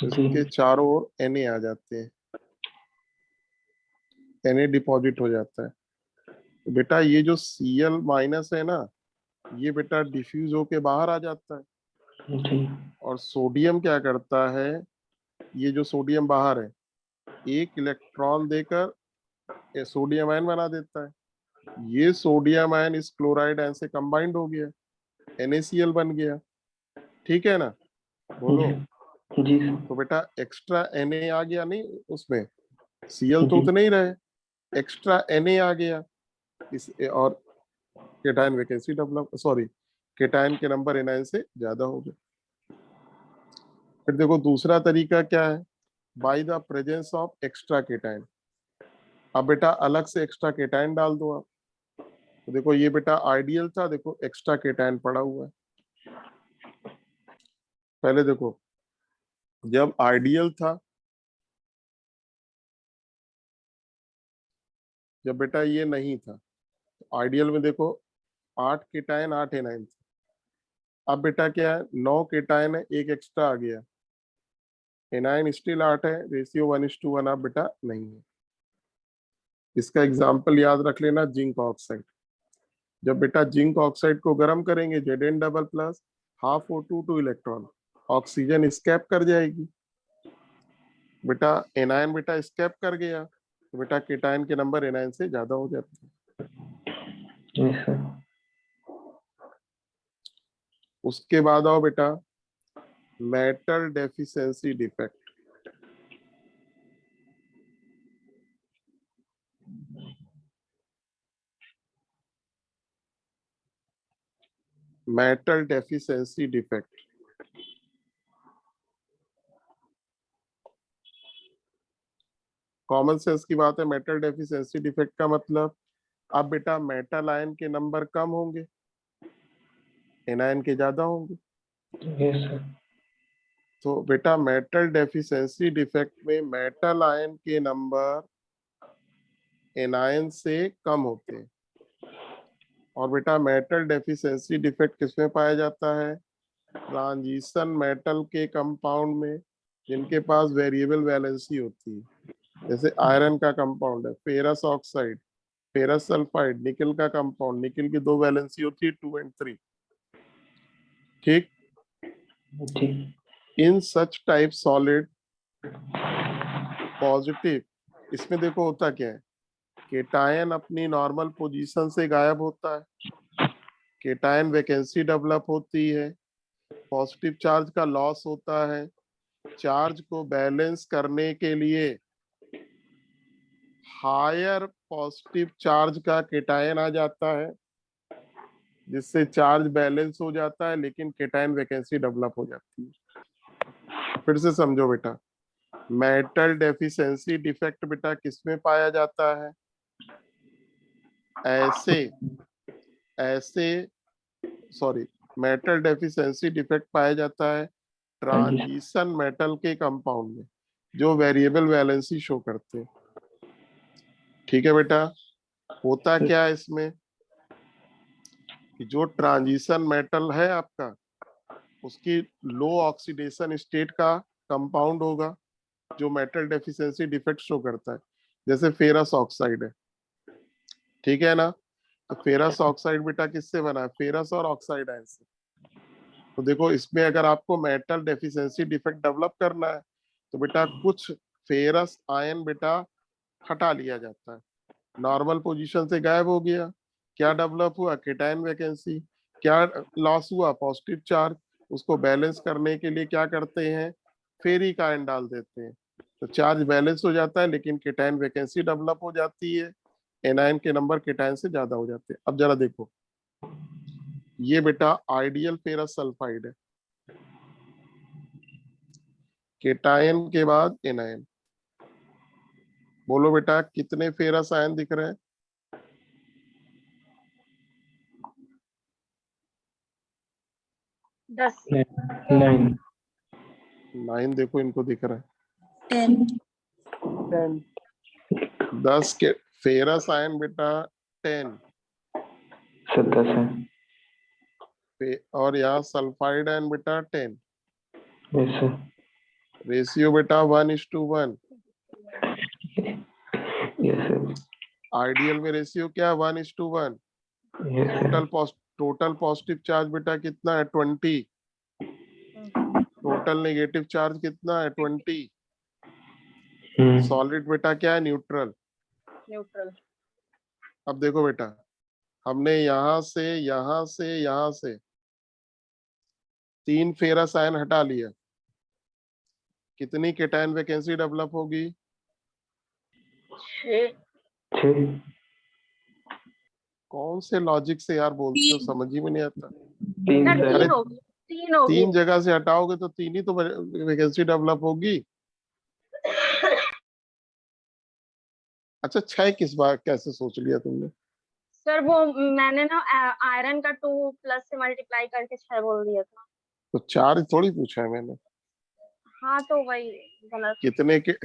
तो
जी।
इसके चारों ओर Na आ जाते हैं, Na डिपॉजिट हो जाता है। तो बेटा ये जो Cl माइनस है ना, ये बेटा डिफ्यूज होके बाहर आ जाता है।
जी।
और सोडियम क्या करता है, ये जो सोडियम बाहर है एक इलेक्ट्रॉन देकर सोडियम आयन बना देता है। ये सोडियम आयन इस क्लोराइड आयन से कंबाइंड हो गया, NaCl बन गया, ठीक है ना। बोलो।
जी। जी सर।
तो बेटा एक्स्ट्रा Na आ गया नहीं उसमें, Cl तो
जी।
उतने ही रहे, एक्स्ट्रा Na आ गया इस और cation vacancy develop, sorry cation के नंबर एनायन से ज्यादा हो गए। फिर देखो दूसरा तरीका क्या है, by the presence of extra cation. अब बेटा अलग से एक्स्ट्रा केटायन डाल दो आप। तो देखो ये बेटा आइडियल था, देखो एक्स्ट्रा केटायन पड़ा हुआ है। पहले देखो जब आइडियल था, जब बेटा ये नहीं था, तो आइडियल में देखो 8 केटायन 8 एनायन थे। अब बेटा क्या है, 9 केटायन है, एक एक्स्ट्रा आ गया, एनायन स्टिल 8 है, रेशियो 1:1 अब बेटा नहीं है। इसका एग्जाम्पल याद रख लेना, जिंक ऑक्साइड। जब बेटा जिंक ऑक्साइड को गर्म करेंगे Zn double plus half O2 2 electron, oxygen escape कर जाएगी। बेटा एनायन बेटा स्केप कर गया तो बेटा केटायन के नंबर एनायन से ज्यादा हो जाते हैं।
जी सर।
उसके बाद आओ बेटा metal deficiency defect. Metal deficiency defect common sense की बात है। मेटल डेफिशिएंसी डिफेक्ट का मतलब अब बेटा मेटल आयन के नंबर कम होंगे, एनायन के ज्यादा होंगे।
Yes sir.
तो बेटा मेटल डेफिशिएंसी डिफेक्ट में मेटल आयन के नंबर एनायन से कम होते हैं। और बेटा मेटल डेफिशिएंसी डिफेक्ट किसमें पाया जाता है? ट्रांजिशन मेटल के कंपाउंड में, जिनके पास वेरिएबल वैलेंसी होती है। जैसे आयरन का कंपाउंड है फेरस ऑक्साइड, फेरस सल्फाइड, निकल का कंपाउंड, निकल की 2 वैलेंसी होती है 2 और 3। ठीक।
ठीक।
इन सच टाइप सॉलिड पॉजिटिव, इसमें देखो होता क्या है, केटायन अपनी नॉर्मल पोजीशन से गायब होता है, केटायन वैकेंसी डेवलप होती है, पॉजिटिव चार्ज का लॉस होता है। चार्ज को बैलेंस करने के लिए हायर पॉजिटिव चार्ज का केटायन आ जाता है, जिससे चार्ज बैलेंस हो जाता है, लेकिन केटायन वैकेंसी डेवलप हो जाती है। फिर से समझो बेटा, मेटल डेफिशिएंसी डिफेक्ट बेटा किसमें पाया जाता है? ऐसे सॉरी, मेटल डेफिशिएंसी डिफेक्ट पाया जाता है ट्रांजिशन मेटल के कंपाउंड में, जो वेरिएबल वैलेंसी शो करते हैं। ठीक है बेटा। होता क्या है इसमें कि जो ट्रांजिशन मेटल है आपका, उसकी लो ऑक्सीडेशन स्टेट का कंपाउंड होगा, जो मेटल डेफिशिएंसी डिफेक्ट शो करता है। जैसे फेरस ऑक्साइड है, ठीक है ना? तो फेरस ऑक्साइड बेटा किससे बना है? फेरस और ऑक्साइड आयन से। तो देखो इसमें अगर आपको मेटल डेफिशिएंसी डिफेक्ट डेवलप करना है, तो बेटा कुछ फेरस आयन बेटा हटा लिया जाता है, नॉर्मल पोजीशन से गायब हो गया। क्या डेवलप हुआ? Cation vacancy. क्या लॉस हुआ? Positive charge. उसको बैलेंस करने के लिए क्या करते हैं? फेरिक आयन डाल देते हैं, तो चार्ज बैलेंस हो जाता है, लेकिन केटायन वैकेंसी डेवलप हो जाती है, एनायन के नंबर केटायन से ज्यादा हो जाते हैं। अब जरा देखो, ये बेटा आइडियल फेरस सल्फाइड है, केटायन के बाद एनायन। बोलो बेटा कितने फेरस आयन दिख रहे हैं?
10।
9।
9 देखो इनको दिख रहा है।
10
10 के फेरस आयन बेटा 10,
10 है।
और यहाँ सल्फाइड आयन बेटा 10।
Yes sir.
रेशियो बेटा 1:1।
Yes sir.
आइडियल में रेशियो क्या है? 1:1।
Yes sir.
Total positive charge बेटा कितना है? 20। टोटल नेगेटिव चार्ज कितना है? 20। सॉलिड बेटा क्या है? न्यूट्रल।
न्यूट्रल।
अब देखो बेटा, हमने यहाँ से यहाँ से यहाँ से 3 फेरस आयन हटा लिया, कितनी केटायन वैकेंसी डेवलप होगी?
6।
कौन से लॉजिक से यार बोलते हो, समझ ही में नहीं आता।
3
सर
सर।
3 होगी, 3 होगी।
3 जगह से हटाओगे तो 3 ही तो वैकेंसी डेवलप होगी। अच्छा 6 किस बार कैसे सोच लिया तुमने?
सर वो मैंने ना आयरन का 2 प्लस से मल्टीप्लाई करके 6 बोल दिया था।
तो 4 थोड़ी पूछा है मैंने।
हाँ तो वही गलत।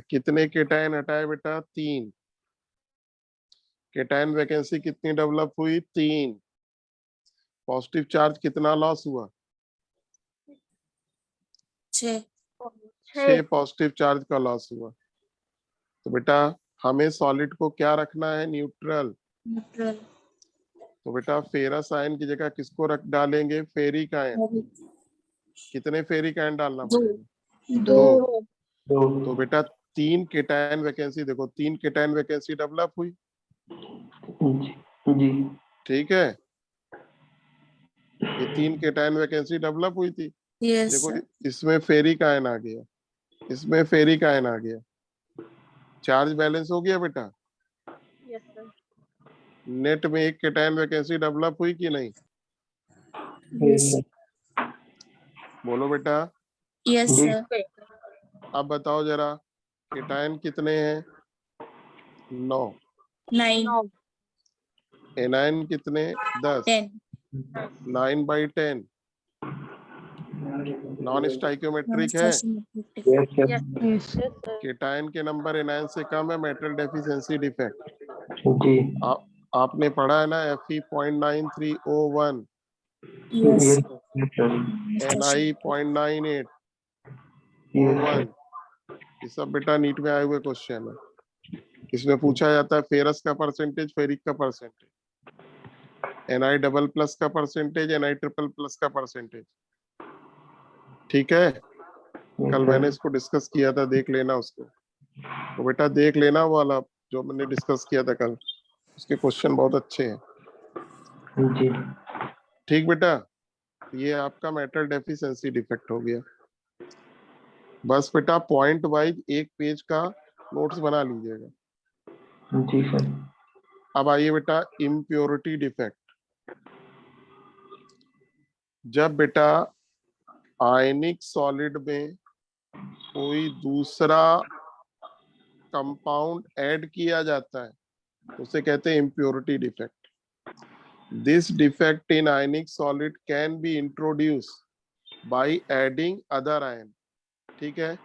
कितने केटायन हटाए बेटा? 3। केटायन वैकेंसी कितनी डेवलप हुई? 3। पॉजिटिव चार्ज कितना लॉस हुआ?
6
6 पॉजिटिव चार्ज का लॉस हुआ। तो बेटा हमें सॉलिड को क्या रखना है? न्यूट्रल।
न्यूट्रल।
तो बेटा फेरस आयन की जगह किसको रख डालेंगे? Ferric ion. कितने फेरिक आयन डालना
2
पड़ेगा?
2
2। तो बेटा 3 केटायन वैकेंसी, देखो 3 केटायन वैकेंसी डेवलप हुई।
जी।
ठीक है, ये 3 केटायन वैकेंसी डेवलप हुई थी।
यस
देखो
सर।
इसमें फेरिक आयन आ गया, इसमें फेरिक आयन आ गया, चार्ज बैलेंस हो गया बेटा।
Yes sir.
नेट में एक केटायन वैकेंसी डेवलप हुई कि नहीं?
यस
बोलो बेटा।
यस
जी।
सर।
अब बताओ जरा, केटायन कितने हैं? 9।
9
9।
एनायन कितने 10,
10.
9/10 नॉन स्टाइकियोमेट्रिक है।
Non-stoichiometric.
Yes, sir.
Yes. Yes, sir.
Cation के नंबर एनायन से कम है, मेटल डेफिशिएंसी डिफेक्ट।
जी।
आपने पढ़ा है ना, Fe 0.9301,
Yes.
Yes, yes, sir.
Ni 0.9801,
Yes, sir.
ये सब बेटा नीट में आए हुए क्वेश्चन है। इसमें पूछा जाता है फेरस का परसेंटेज, फेरिक का परसेंटेज, Na++ का परसेंटेज, Na++ का परसेंटेज। ठीक है,
Yes,
कल
sir.
मैंने इसको डिस्कस किया था, देख लेना उसको। तो बेटा देख लेना वो वाला जो मैंने डिस्कस किया था कल, उसके क्वेश्चन बहुत अच्छे हैं।
जी।
ठीक बेटा, ये आपका मेटल डेफिशिएंसी डिफेक्ट हो गया। बस बेटा पॉइंट वाइज एक पेज का नोट्स बना लीजिएगा।
जी सर।
अब आइए बेटा इम्प्योरिटी डिफेक्ट। जब बेटा आयनिक सॉलिड में कोई दूसरा कंपाउंड ऐड किया जाता है तो उसे कहते हैं impurity defect. This defect in ionic solid can be introduce by adding other ion. ठीक है,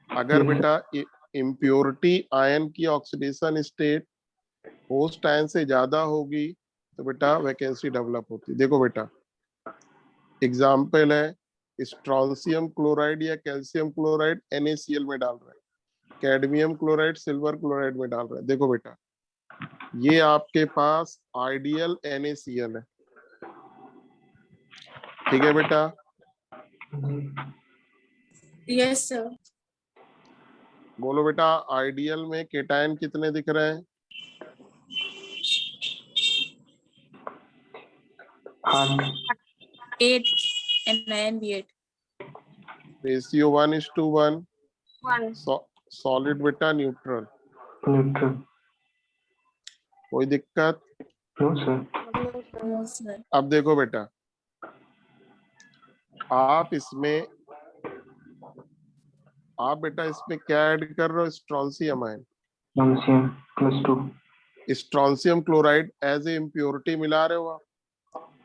अगर बेटा इम्प्योरिटी आयन की ऑक्सीडेशन स्टेट होस्ट आयन से ज्यादा होगी तो बेटा वैकेंसी डेवलप होती है। देखो बेटा एग्जाम्पल है, स्ट्रॉन्सियम क्लोराइड या कैल्शियम क्लोराइड NaCl में डाल रहा है, कैडमियम क्लोराइड सिल्वर क्लोराइड में डाल रहा है। देखो बेटा ये आपके पास आइडियल NaCl है। ठीक है बेटा,
Yes, sir.
बोलो बेटा आइडियल में केटायन कितने दिख रहे हैं?
8।
8 and 9 8.
रेशियो 1:1।
1.
सॉलिड बेटा न्यूट्रल,
न्यूट्रल।
कोई दिक्कत?
No sir.
No, sir.
अब देखो बेटा आप बेटा इसमें क्या ऐड कर रहे हो? Strontium ion,
calcium +2।
Strontium chloride as a impurity मिला रहे हो आप।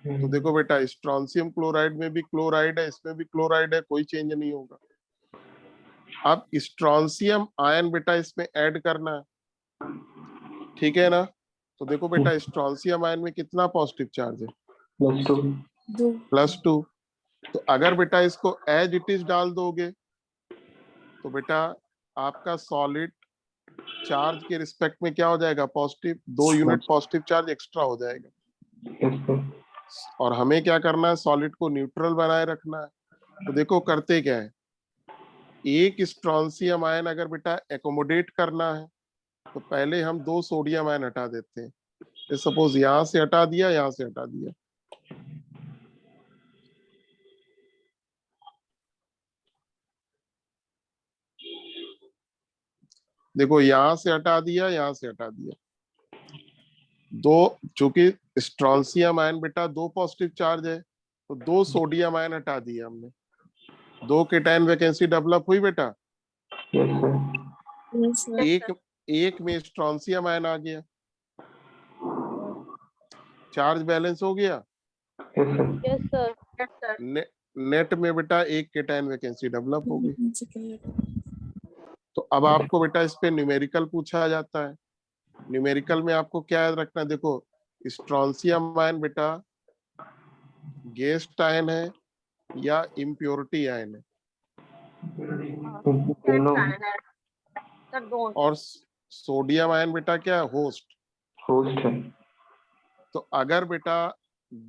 तो देखो बेटा स्ट्रॉन्सियम क्लोराइड में भी क्लोराइड है, इसमें भी क्लोराइड है, कोई चेंज नहीं होगा। अब स्ट्रॉन्सियम आयन बेटा इसमें ऐड करना है, ठीक है ना? तो देखो बेटा स्ट्रॉन्सियम आयन में कितना पॉजिटिव चार्ज है?
+2।
+2। तो अगर बेटा इसको एज इट इज डाल दोगे तो बेटा आपका सॉलिड चार्ज के रिस्पेक्ट में क्या हो जाएगा? Positive, 2 unit positive charge extra हो जाएगा।
Yes sir.
और हमें क्या करना है? सॉलिड को न्यूट्रल बनाए रखना है। तो देखो करते क्या है, एक स्ट्रॉन्सियम आयन अगर बेटा एकोमोडेट करना है तो पहले हम 2 सोडियम आयन हटा देते हैं। सपोज यहां से हटा दिया, यहां से हटा दिया, देखो यहां से हटा दिया, यहां से हटा दिया। चूंकि स्ट्रॉन्सियम आयन बेटा 2 पॉजिटिव चार्ज है तो 2 सोडियम आयन हटा दिया हमने, 2 केटायन वैकेंसी डेवलप हुई बेटा।
Yes sir.
Yes, sir.
एक में स्ट्रॉन्सियम आयन आ गया, चार्ज बैलेंस हो गया।
Yes sir.
Yes, sir. Yes, sir.
Net में बेटा एक केटायन वैकेंसी डेवलप होगी।
Second.
तो अब आपको बेटा इस पे न्यूमेरिकल पूछा जाता है। न्यूमेरिकल में आपको क्या याद रखना है? देखो स्ट्रॉन्सियम आयन बेटा गेस्ट आयन है या इम्प्योरिटी आयन है?
दोनों।
Sir, don't.
और सोडियम आयन बेटा क्या है? होस्ट।
होस्ट है।
तो अगर बेटा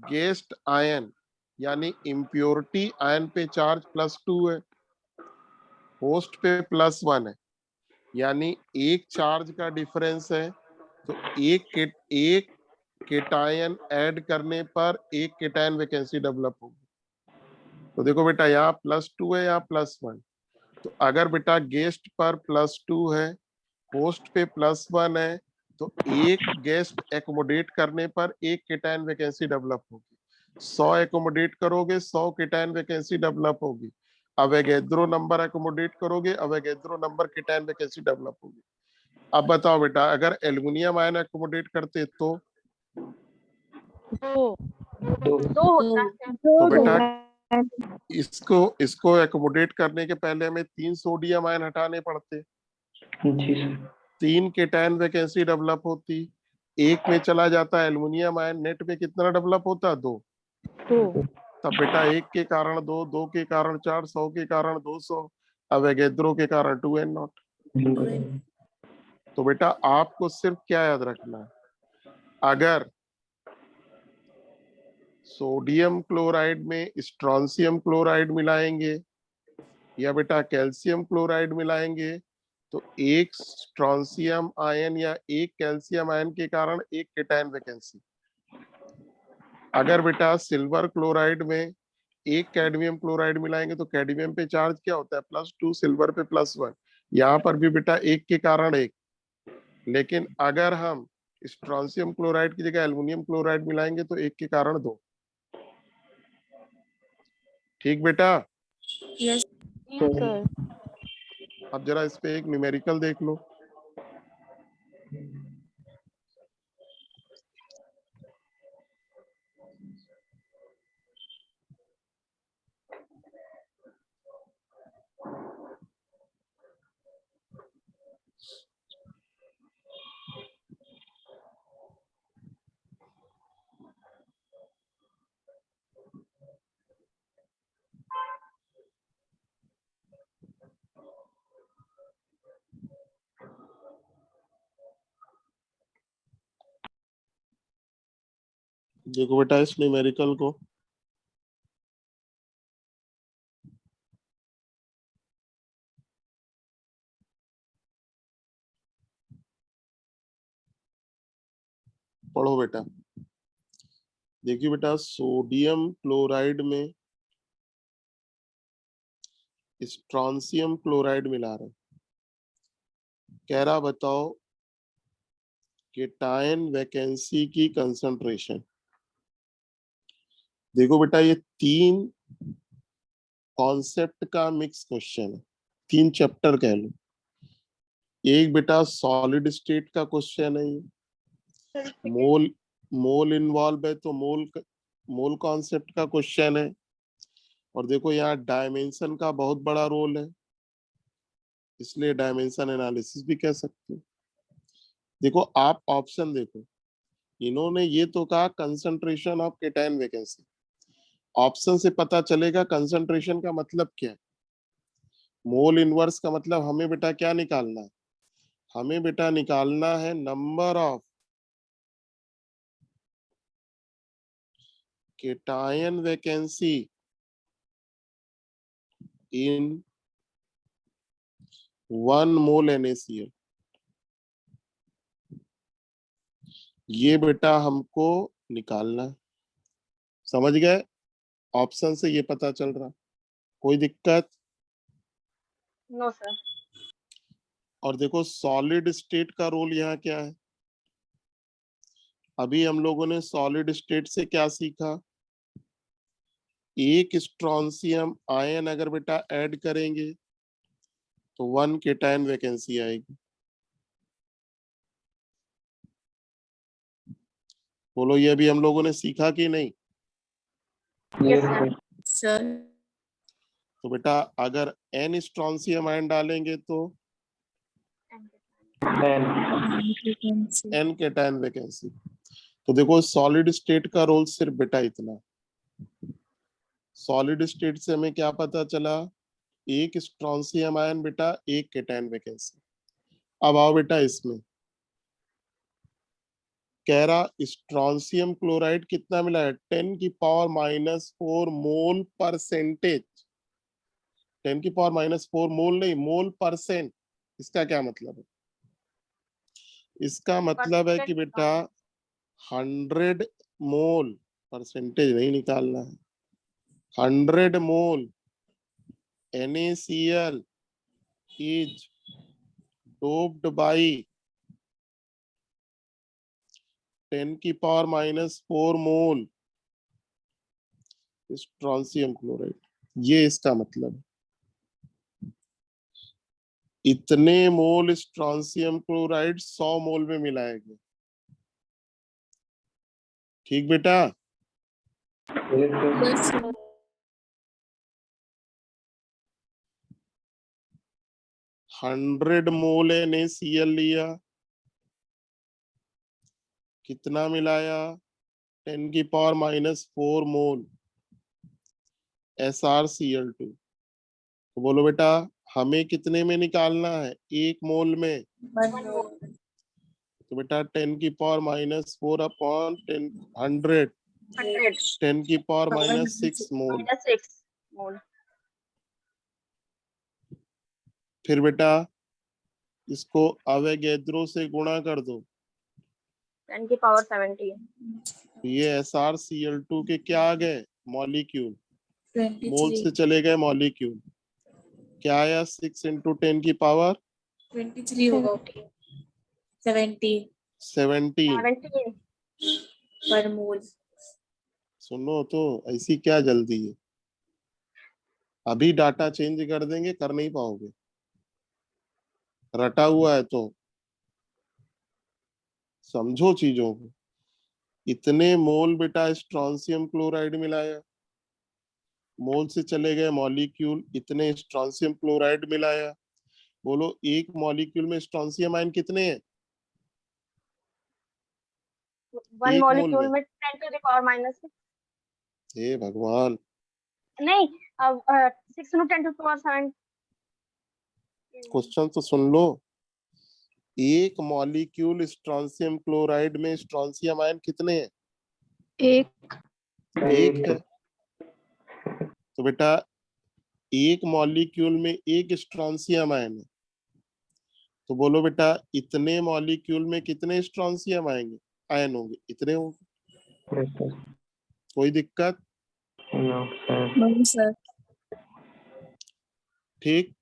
गेस्ट आयन यानी इम्प्योरिटी आयन पे चार्ज +2 है, होस्ट पे +1 है, यानी एक चार्ज का डिफरेंस है, तो एक केटायन ऐड करने पर एक केटायन वैकेंसी डेवलप होगी। तो देखो बेटा यहाँ +2 है, यहाँ +1। तो अगर बेटा गेस्ट पर +2 है, होस्ट पे +1 है, तो एक गेस्ट एकोमोडेट करने पर एक केटायन वैकेंसी डेवलप होगी। 100 एकोमोडेट करोगे 100 केटायन वैकेंसी डेवलप होगी। अवोगाद्रो नंबर एकोमोडेट करोगे, Avogadro number cation vacancy develop होगी। अब बताओ बेटा, अगर एल्युमिनियम आयन एकोमोडेट करते तो
2
2 होता है।
तो बेटा इसको इसको एकोमोडेट करने के पहले हमें 3 सोडियम आयन हटाने पड़ते,
जी सर
3 केटायन वैकेंसी डेवलप होती, एक में चला जाता एल्युमिनियम आयन, नेट में कितना डेवलप होता? 2। तब बेटा 1 के कारण 2, 2 के कारण 4, 100 के कारण 200, अवोगाद्रो के कारण 2n0। तो बेटा आपको सिर्फ क्या याद रखना है, अगर सोडियम क्लोराइड में स्ट्रोंशियम क्लोराइड मिलाएंगे या बेटा कैल्शियम क्लोराइड मिलाएंगे, तो एक स्ट्रोंशियम आयन या एक कैल्शियम आयन के कारण एक केटायन वैकेंसी। अगर बेटा सिल्वर क्लोराइड में एक कैडमियम क्लोराइड मिलाएंगे तो कैडमियम पे चार्ज क्या होता है? +2, सिल्वर पे +1। यहाँ पर भी बेटा एक के कारण एक। लेकिन अगर हम स्ट्रोंशियम क्लोराइड की जगह एल्युमिनियम क्लोराइड मिलाएंगे तो एक के कारण 2। ठीक बेटा?
Yes
sir.
अब जरा इस पे एक न्यूमेरिकल देख लो। देखो बेटा इस न्यूमेरिकल को, पढ़ो बेटा। देखिए बेटा, सोडियम क्लोराइड में स्ट्रोंशियम क्लोराइड मिला रहे, कह रहा बताओ केटायन वैकेंसी की कंसंट्रेशन। देखो बेटा ये 3 कॉन्सेप्ट का मिक्स क्वेश्चन है, 3 चैप्टर कह लो। एक बेटा सॉलिड स्टेट का क्वेश्चन है, ये मोल मोल इन्वॉल्व है तो मोल कॉन्सेप्ट का क्वेश्चन है। और देखो यहाँ डायमेंशन का बहुत बड़ा रोल है, इसलिए डायमेंशन एनालिसिस भी कह सकते हो। देखो आप ऑप्शन देखो, इन्होंने ये तो कहा concentration of cation vacancy, option से पता चलेगा कंसंट्रेशन का मतलब क्या है। मोल इनवर्स का मतलब हमें बेटा क्या निकालना है? हमें बेटा निकालना है number of cation vacancy in 1 mole NaCl। ये बेटा हमको निकालना है, समझ गए? ऑप्शन से ये पता चल रहा, कोई दिक्कत?
No sir.
और देखो सॉलिड स्टेट का रोल यहाँ क्या है? अभी हम लोगों ने सॉलिड स्टेट से क्या सीखा? एक स्ट्रोंशियम आयन अगर बेटा ऐड करेंगे तो 1 केटायन वैकेंसी आएगी। बोलो ये भी हम लोगों ने सीखा कि नहीं?
यस सर
सर
तो बेटा अगर n स्ट्रोंशियम आयन डालेंगे तो
एन
n केटायन वैकेंसी। तो देखो सॉलिड स्टेट का रोल सिर्फ बेटा इतना। सॉलिड स्टेट से हमें क्या पता चला? एक स्ट्रोंशियम आयन बेटा एक केटायन वैकेंसी। अब आओ बेटा इसमें, कह रहा स्ट्रोंशियम क्लोराइड कितना मिला है? 10⁻⁻⁴ मोल परसेंटेज। 10⁻⁻⁴ मोल नहीं, मोल परसेंट। इसका क्या मतलब है? इसका मतलब है कि बेटा 100 मोल, परसेंटेज नहीं निकालना है, 100 मोल NaCl is doped by 10⁻⁻⁴ mole strontium chloride. ये इसका मतलब है। इतने मोल स्ट्रोंशियम क्लोराइड 100 मोल में मिलाएंगे। ठीक बेटा?
Yes, sir.
Yes, sir.
100 मोल NaCl लिया, कितना मिलाया? 10⁻⁻4 मोल SrCl2। तो बोलो बेटा हमें कितने में निकालना है? 1 मोल में।
1 more.
तो बेटा 10⁻⁻4 अपॉन 100
100
10⁻⁻6 मोल।
-6 मोल।
फिर बेटा इसको अवोगाद्रो से गुणा कर दो।
10 की पावर 17।
ये SrCl2 के क्या आ गए? मॉलिक्यूल। मोल
23.
से चले गए मॉलिक्यूल। क्या आया? 6 × 10 की पावर
23 होगा. 17
17
17
per mole.
सुनो तो ऐसी क्या जल्दी है? अभी डाटा चेंज कर देंगे, कर नहीं पाओगे, रटा हुआ है तो समझो चीजों को। इतने मोल बेटा स्ट्रोंशियम क्लोराइड मिलाया, मोल से चले गए मॉलिक्यूल, इतने स्ट्रोंशियम क्लोराइड मिलाया। बोलो एक मॉलिक्यूल में स्ट्रोंशियम आयन कितने हैं?
1
एक मोल
मॉलिक्यूल
में।
में 10 to the power -6।
हे भगवान,
नहीं, अब 6 into 10 to the power 7।
Question तो सुन लो। एक मॉलिक्यूल स्ट्रोंशियम क्लोराइड में स्ट्रोंशियम आयन कितने हैं?
एक
एक है। तो बेटा एक मॉलिक्यूल में एक स्ट्रोंशियम आयन है, तो बोलो बेटा इतने मॉलिक्यूल में कितने स्ट्रोंशियम आएंगे? आयन होंगे, इतने होंगे।
Yes, sir.
कोई दिक्कत?
No, sir.
No, sir.
ठीक।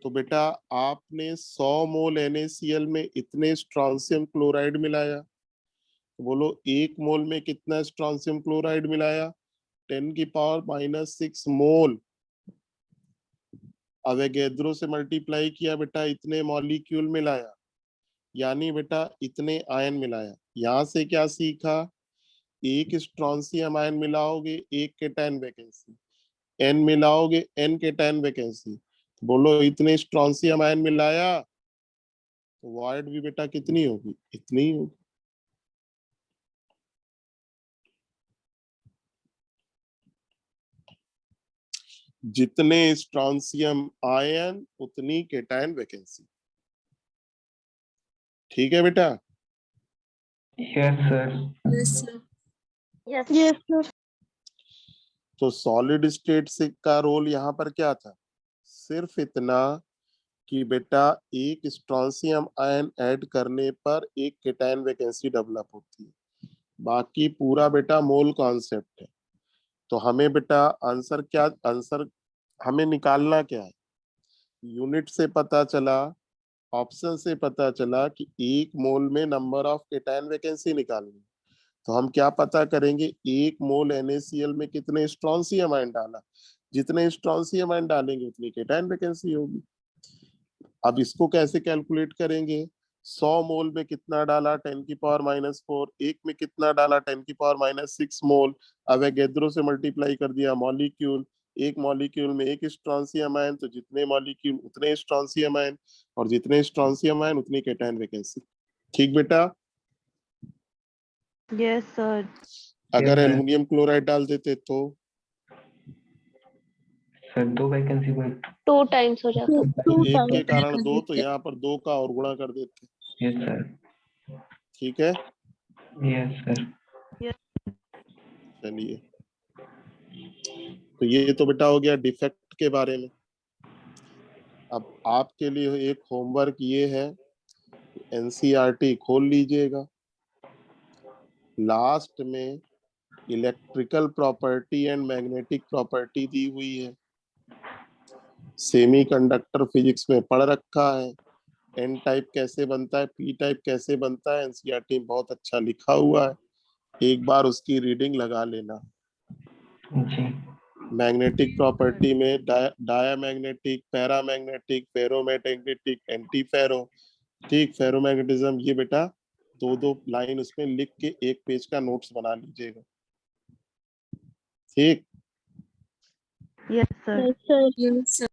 तो बेटा आपने 100 मोल NaCl में इतने स्ट्रोंशियम क्लोराइड मिलाया, तो बोलो 1 मोल में कितना स्ट्रोंशियम क्लोराइड मिलाया? 10⁻⁻6 मोल। अवोगाद्रो से मल्टीप्लाई किया बेटा, इतने मॉलिक्यूल मिलाया, यानी बेटा इतने आयन मिलाया। यहां से क्या सीखा? एक स्ट्रोंशियम आयन मिलाओगे, एक cation vacancy, n मिलाओगे, n cation vacancy. बोलो इतने स्ट्रोंशियम आयन मिलाया तो वॉइड भी बेटा कितनी होगी? इतनी ही होगी। जितने स्ट्रोंशियम आयन उतनी केटायन वैकेंसी। ठीक है बेटा?
Yes, sir.
Yes, sir.
Yes, sir।
तो सॉलिड स्टेट से का रोल यहाँ पर क्या था? सिर्फ इतना कि बेटा एक स्ट्रोंशियम आयन ऐड करने पर एक केटायन वैकेंसी डेवलप होती है, बाकी पूरा बेटा मोल कॉन्सेप्ट है। तो हमें बेटा आंसर हमें निकालना क्या है? यूनिट से पता चला, ऑप्शन से पता चला कि एक मोल में नंबर ऑफ केटायन वैकेंसी निकालनी। तो हम क्या पता करेंगे? एक मोल NaCl में कितने स्ट्रोंशियम आयन डाला, जितने स्ट्रोंशियम आयन डालेंगे उतनी केटायन वैकेंसी होगी। अब इसको कैसे कैलकुलेट करेंगे? 100 मोल में कितना डाला? 10⁻⁻4। एक में कितना डाला? 10⁻⁻6 मोल। अवोगाद्रो से मल्टीप्लाई कर दिया मॉलिक्यूल, एक मॉलिक्यूल में एक स्ट्रोंशियम आयन, तो जितने मॉलिक्यूल उतने स्ट्रोंशियम आयन, और जितने स्ट्रोंशियम आयन उतनी केटायन वैकेंसी। ठीक बेटा?
Yes, sir।
अगर
sir.
एल्युमिनियम क्लोराइड डाल देते तो
Sir, 2 वैकेंसी को
2 times हो जाता।
एक के कारण 2, तो यहाँ पर 2 का और गुणा कर देते।
Yes, sir.
ठीक है?
Yes, sir.
चलिए, तो ये तो बेटा हो गया डिफेक्ट के बारे में। अब आपके लिए एक होमवर्क ये है, NCERT खोल लीजिएगा। लास्ट में electrical property and magnetic property दी हुई है, सेमीकंडक्टर फिजिक्स में पढ़ रखा है। एन टाइप कैसे बनता है, पी टाइप कैसे बनता है, NCERT में बहुत अच्छा लिखा हुआ है। एक बार उसकी रीडिंग लगा लेना।
जी।
मैग्नेटिक प्रॉपर्टी में diamagnetic, paramagnetic, ferromagnetic, anti ferro, ठीक, फेरोमैग्नेटिज्म, ये बेटा दो दो लाइन उसमें लिख के एक पेज का नोट्स बना लीजिएगा, ठीक।
Yes sir.
Yes, sir.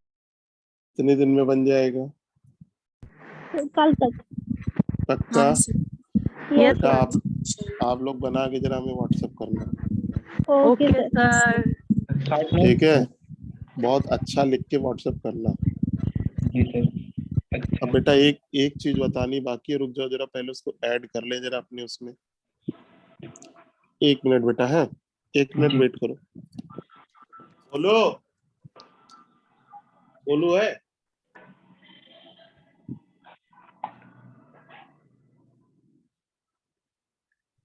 कितने दिन में बन जाएगा?
कल तक।
पक्का?
हाँ, sir.
यस
बेटा
सर।
आप लोग बना के जरा हमें व्हाट्सएप करना,
ओके सर।
स्टार्ट में
ठीक है? बहुत अच्छा लिख के व्हाट्सएप करना।
जी सर। अच्छा
अब बेटा एक एक चीज बतानी बाकी है, रुक जाओ जरा, पहले उसको ऐड कर ले जरा अपने उसमें। 1 मिनट बेटा, है 1 मिनट
जी।
वेट करो। बोलो, बोलो है।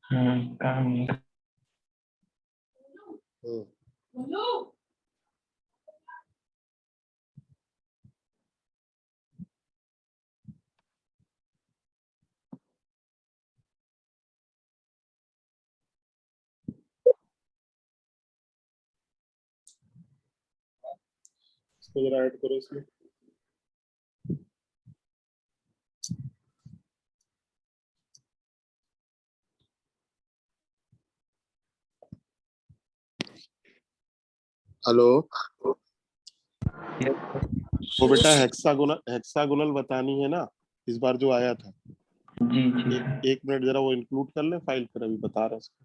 काम नहीं।
इसको जरा ऐड करो इसमें। Hello,
yes sir.
वो बेटा हेक्सागोनल बतानी है ना, इस बार जो आया था।
जी जी सर।
एक मिनट जरा वो इंक्लूड कर ले फाइल पर, अभी बता रहा उसको।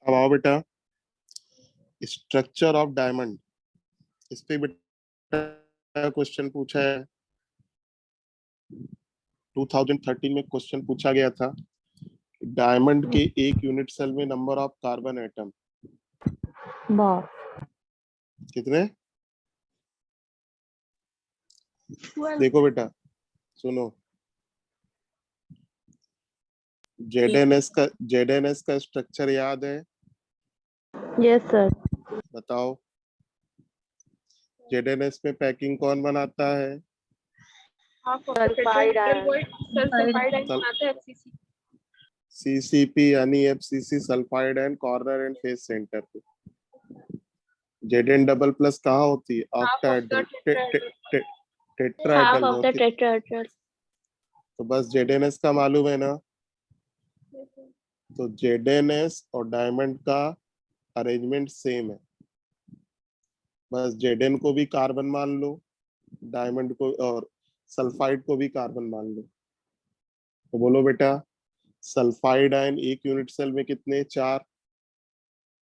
अब आओ बेटा, स्ट्रक्चर ऑफ डायमंड, इस पे बेटा क्वेश्चन पूछा है। 2013 में क्वेश्चन पूछा गया था, डायमंड के एक यूनिट सेल में नंबर ऑफ कार्बन एटम
वाह।
कितने? देखो बेटा सुनो, जेडएनएस का स्ट्रक्चर याद है?
Yes sir.
बताओ, जेडएनएस में पैकिंग कौन बनाता है?
Sulphide ion.
सीसीपी यानी FCC, sulphide and corner and face centre पे। जेडएन डबल प्लस कहाँ होती है? ऑक्टाहेड्रल, टेट्राहेड्रल में होती है। तो बस जेडएनएस का मालूम है ना, तो जेडएनएस और डायमंड का अरेंजमेंट सेम है, बस जेडएन को भी कार्बन मान लो, डायमंड को और सल्फाइड को भी कार्बन मान लो। तो बोलो बेटा, सल्फाइड आयन एक यूनिट सेल में कितने? 4।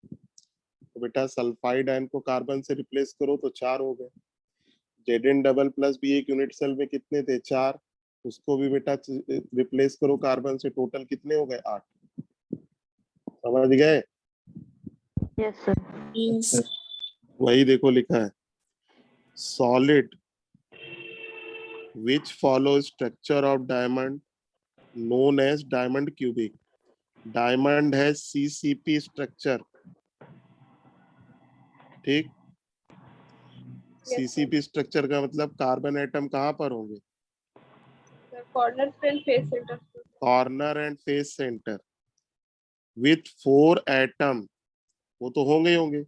तो बेटा सल्फाइड आयन को कार्बन से रिप्लेस करो तो 4 हो गए। जेडएन डबल प्लस भी एक यूनिट सेल में कितने थे? 4, उसको भी बेटा रिप्लेस करो कार्बन से, टोटल कितने हो गए? 8। समझ गए?
Yes sir.
Yes.
वही देखो लिखा है, solid which follows structure of diamond known as diamond cubic. Diamond है सीसीपी स्ट्रक्चर, ठीक। सीसीपी स्ट्रक्चर का मतलब कार्बन एटम कहाँ पर होंगे? Corner and face centre with 4 atom, वो तो होंगे ही होंगे,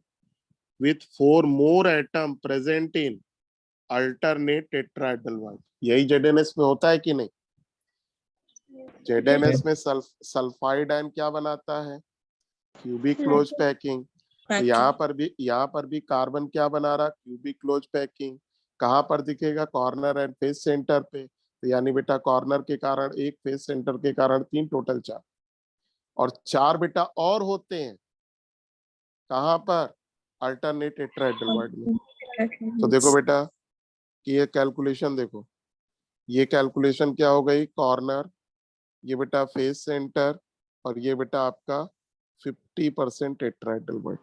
with 4 more atom present in alternate tetrahedral bond. यही जेडएनएस में होता है कि नहीं? जेडएनएस में सल्फाइड आयन क्या बनाता है? Cubic close packing. यहाँ पर भी कार्बन क्या बना रहा? Cubic close packing. कहाँ पर दिखेगा? कॉर्नर एंड फेस सेंटर पे। तो यानी बेटा कॉर्नर के कारण 1, फेस सेंटर के कारण 3, टोटल 4। और 4 बेटा और होते हैं कहाँ पर? अल्टरनेट टेट्राहेड्रल बॉन्ड में। तो देखो बेटा, कि ये कैलकुलेशन देखो, ये कैलकुलेशन क्या हो गई, कॉर्नर, ये बेटा फेस सेंटर, और ये बेटा आपका 50% टेट्राहेड्रल बॉन्ड।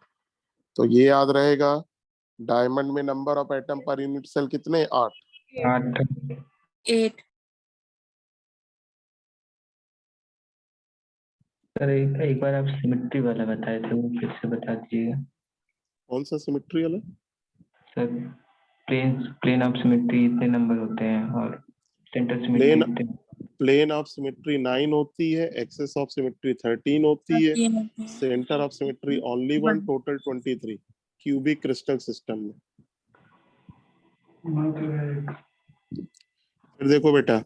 तो ये याद रहेगा, डायमंड में number of atom per unit cell कितने, 8।
8
8
सर। एक बार आप सिमेट्री वाला बताए थे, वो फिर से बता दीजिएगा
कौन सा सिमेट्री वाला?
सर। प्लेन ऑफ सिमेट्री इतने नंबर होते हैं और सेंटर सिमेट्री
प्लेन
इतने।
प्लेन ऑफ सिमेट्री 9 होती है, एक्सेस ऑफ सिमेट्री 13 होती है,
13 होते हैं।
Centre of symmetry only 1, total 23 cubic crystal system में। फिर देखो बेटा,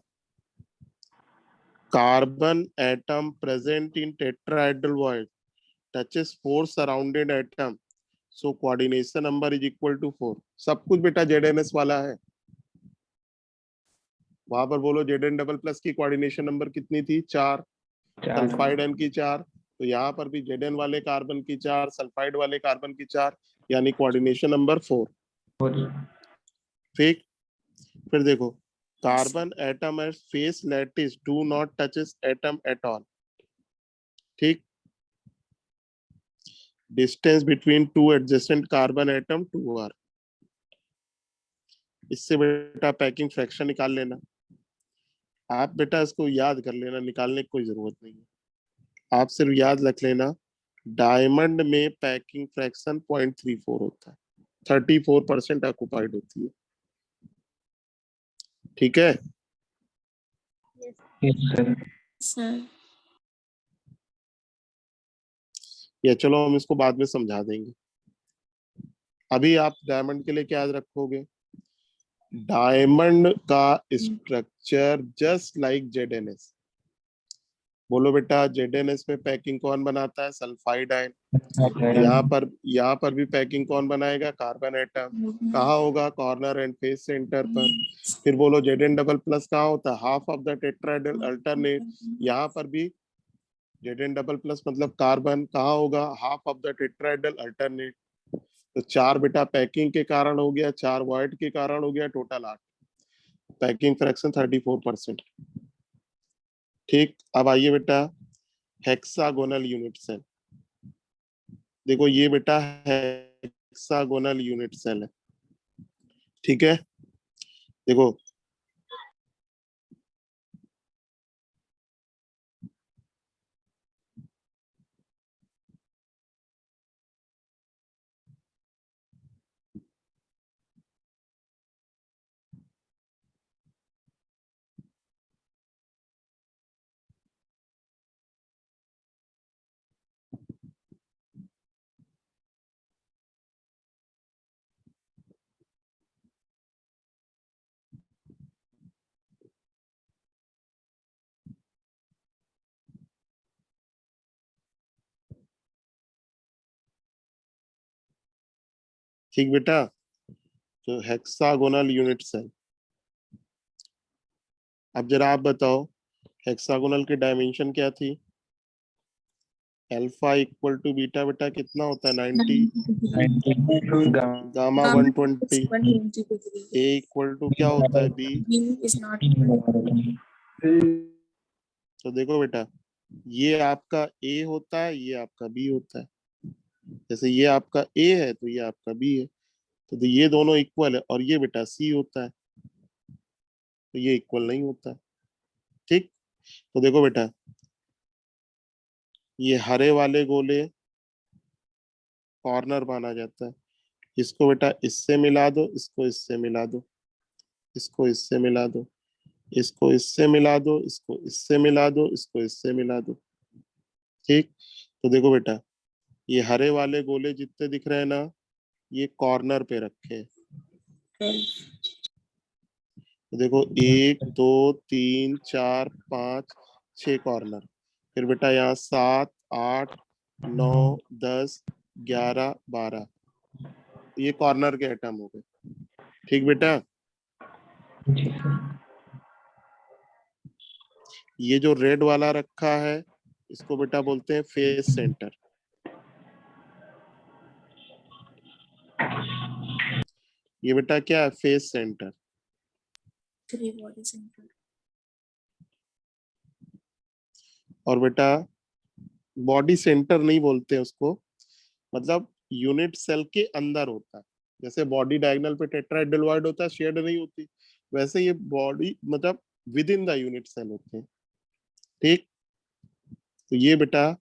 carbon atom present in tetrahedral bond touches 4 surrounded atom, so coordination number is equal to 4। सब कुछ बेटा ZnS वाला है। वहां पर बोलो Zn डबल प्लस की कोऑर्डिनेशन नंबर कितनी थी, 4,
4
सल्फाइड एन की 4, तो यहाँ पर भी Zn वाले कार्बन की 4, सल्फाइड वाले कार्बन की 4, यानी कोऑर्डिनेशन नंबर 4। ठीक। फिर देखो, carbon atom at face lattice do not touches atom at all. ठीक। Distance between two adjacent carbon atom 2r। इससे बेटा पैकिंग फ्रैक्शन निकाल लेना। आप बेटा इसको याद कर लेना, निकालने की कोई जरूरत नहीं है, आप सिर्फ याद रख लेना, डायमंड में पैकिंग फ्रैक्शन 0.34 होता है, 34% ऑक्युपाइड होती है। ठीक है।
Yes sir.
सर
या चलो हम इसको बाद में समझा देंगे। अभी आप डायमंड के लिए क्या याद रखोगे, डायमंड का स्ट्रक्चर जस्ट लाइक ZnS। बोलो बेटा, ZnS में पैकिंग कौन बनाता है, सल्फाइड आयन। यहाँ पर भी पैकिंग कौन बनाएगा, कार्बन एटम। कहाँ होगा, कॉर्नर एंड फेस सेंटर पर। फिर बोलो Zn डबल प्लस कहाँ होता है, half of the tetrahedral alternate. यहाँ पर भी Zn डबल प्लस मतलब कार्बन कहाँ होगा, half of the tetrahedral alternate. तो 4 बेटा पैकिंग के कारण हो गया, 4 वॉइड के कारण हो गया, टोटल 8। Packing fraction 34%। ठीक। अब आइए बेटा, हेक्सागोनल यूनिट सेल। देखो ये बेटा हेक्सागोनल यूनिट सेल है। ठीक है। देखो ठीक बेटा, तो हेक्सागोनल यूनिट सेल। अब जरा आप बताओ, हेक्सागोनल की डायमेंशन क्या थी, अल्फा इक्वल टू बीटा बेटा कितना होता है, 90, gamma 120,
120 degree.
A equal to क्या होता है, बी।
B is not
तो देखो बेटा, ये आपका ए होता है, ये आपका बी होता है। जैसे ये आपका ए है तो ये आपका बी है, तो ये दोनों इक्वल है, और ये बेटा सी होता है, तो ये इक्वल नहीं होता है। ठीक। तो देखो बेटा, ये हरे वाले गोले कॉर्नर माना जाता है, इसको बेटा इससे मिला दो, इसको इससे मिला दो, इसको इससे मिला दो, इसको इससे मिला दो, इसको इससे मिला दो, इसको इससे मिला दो। ठीक। तो देखो बेटा, ये हरे वाले गोले जितने दिख रहे हैं ना, ये कॉर्नर पे रखे हैं।
12.
तो देखो 1 2 3 4 5 6 कॉर्नर। फिर बेटा यहाँ 7 8 9 10 11 12, ये कॉर्नर के एटम हो गए। ठीक बेटा।
जी सर।
ये जो रेड वाला रखा है, इसको बेटा बोलते हैं फेस सेंटर। ये बेटा क्या है, फेस सेंटर।
3 body center.
और बेटा बॉडी सेंटर नहीं बोलते हैं उसको, मतलब यूनिट सेल के अंदर होता है। जैसे बॉडी डायगोनल पे टेट्राहेड्रल होता है, शेड नहीं होती, वैसे ये बॉडी मतलब within the unit cell होते हैं। ठीक, तो ये बेटा,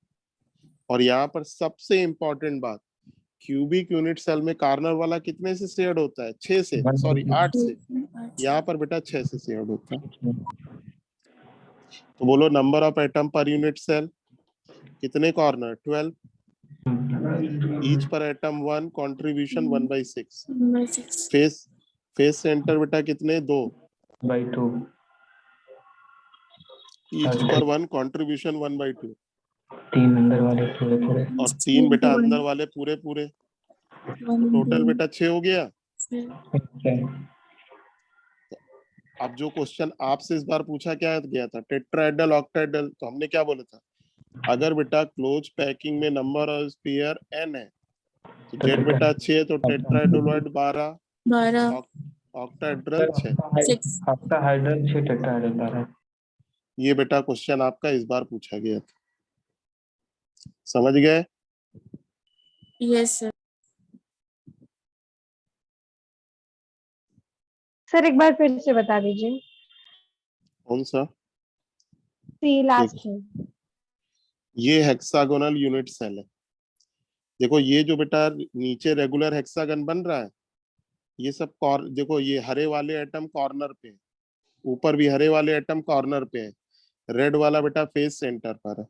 और यहाँ पर सबसे इंपॉर्टेंट बात, क्यूबिक यूनिट सेल में कार्नर वाला कितने से शेड होता है? 6 से, सॉरी 8 से। यहाँ पर बेटा 6 से शेड होता है। तो बोलो number of atom per unit cell, कितने corner? 12, each per atom 1, contribution 1/6।
By 6.
Face centre बेटा कितने? 2,
2/2
ईच पर 1, कंट्रीब्यूशन 1/2।
3 अंदर वाले पूरे पूरे।
और 3 बेटा अंदर वाले पूरे पूरे, तो टोटल बेटा 6 हो गया। अब जो क्वेश्चन आपसे इस बार पूछा क्या गया था, टेट्राहेड्रल ऑक्टाहेड्रल, तो हमने क्या बोला था, अगर बेटा क्लोज पैकिंग में नंबर ऑफ स्फीयर n है, तो जेड बेटा 6, तो टेट्राहेड्रल 12,
12.
ऑक्टाहेड्रल 6।
6.
Octahedral 6, tetrahedral 12।
ये बेटा क्वेश्चन आपका इस बार पूछा गया था, समझ गए?
Yes, sir.
सर एक बार फिर से बता दीजिए।
कौन सा?
सी लास्ट है।
ये हेक्सागोनल यूनिट सेल है। देखो ये जो बेटा नीचे रेगुलर हेक्सागन बन रहा है, ये सब देखो ये हरे वाले एटम कॉर्नर पे है, ऊपर भी हरे वाले एटम कॉर्नर पे है, रेड वाला बेटा फेस सेंटर पर है,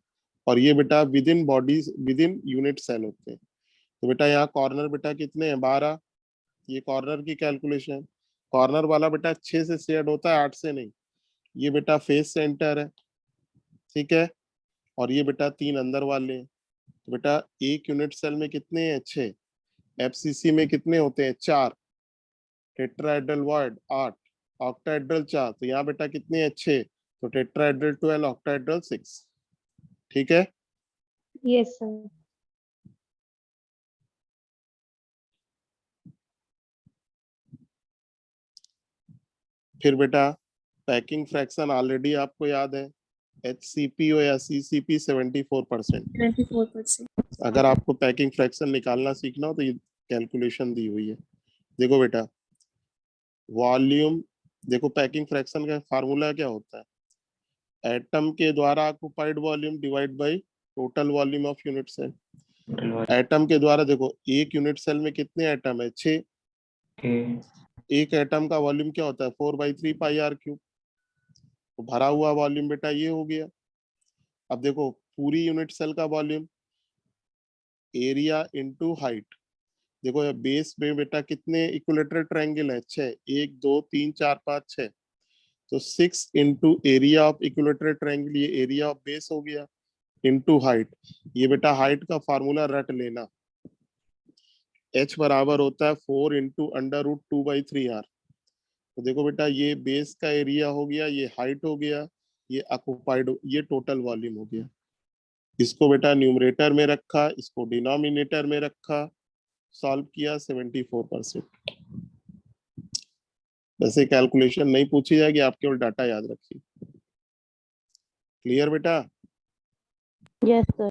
और ये बेटा within body within unit cell होते हैं। तो बेटा यहाँ कॉर्नर बेटा कितने हैं? 12। ये कॉर्नर की कैलकुलेशन, कॉर्नर वाला बेटा 6 से शेड होता है, 8 से नहीं। ये बेटा फेस सेंटर है, ठीक है, और ये बेटा 3 अंदर वाले हैं। तो बेटा एक यूनिट सेल में कितने हैं? 6। एफसीसी में कितने होते हैं? 4। टेट्राहेड्रल वॉइड 8, ऑक्टाहेड्रल 4, तो यहाँ बेटा कितने हैं? 6, तो टेट्राहेड्रल 12, ऑक्टाहेड्रल 6। ठीक है,
यस सर।
फिर बेटा पैकिंग फ्रैक्शन ऑलरेडी आपको याद है, HCP या CCP 74%।
24%.
अगर आपको पैकिंग फ्रैक्शन निकालना सीखना हो तो ये कैलकुलेशन दी हुई है। देखो बेटा वॉल्यूम, देखो पैकिंग फ्रैक्शन का फार्मूला क्या होता है, एटम के द्वारा occupied volume divide by total volume of unit cell. Atom के द्वारा, देखो एक यूनिट सेल में कितने एटम है? 6। एक एटम का वॉल्यूम क्या होता है? 4/3 पाई r क्यूब। तो भरा हुआ वॉल्यूम बेटा ये हो गया। अब देखो पूरी यूनिट सेल का वॉल्यूम, एरिया इनटू हाइट। देखो बेस में बेटा कितने इक्विलेटरल ट्रायंगल है? 6, 1 2 3 4 5 6, तो 6 into area of equilateral triangle, ये एरिया ऑफ बेस हो गया, इंटू हाइट। ये बेटा हाइट का फार्मूला रट लेना, h बराबर होता है 4 इंटू √2/3r। तो देखो बेटा ये बेस का एरिया हो गया, ये हाइट हो गया, ये ऑक्युपाइड, ये टोटल वॉल्यूम हो गया। इसको बेटा न्यूमरेटर में रखा, इसको डिनोमिनेटर में रखा, सॉल्व किया, 74%। वैसे कैलकुलेशन नहीं पूछी जाएगी, आप केवल डाटा याद रखिए। क्लियर बेटा?
Yes sir.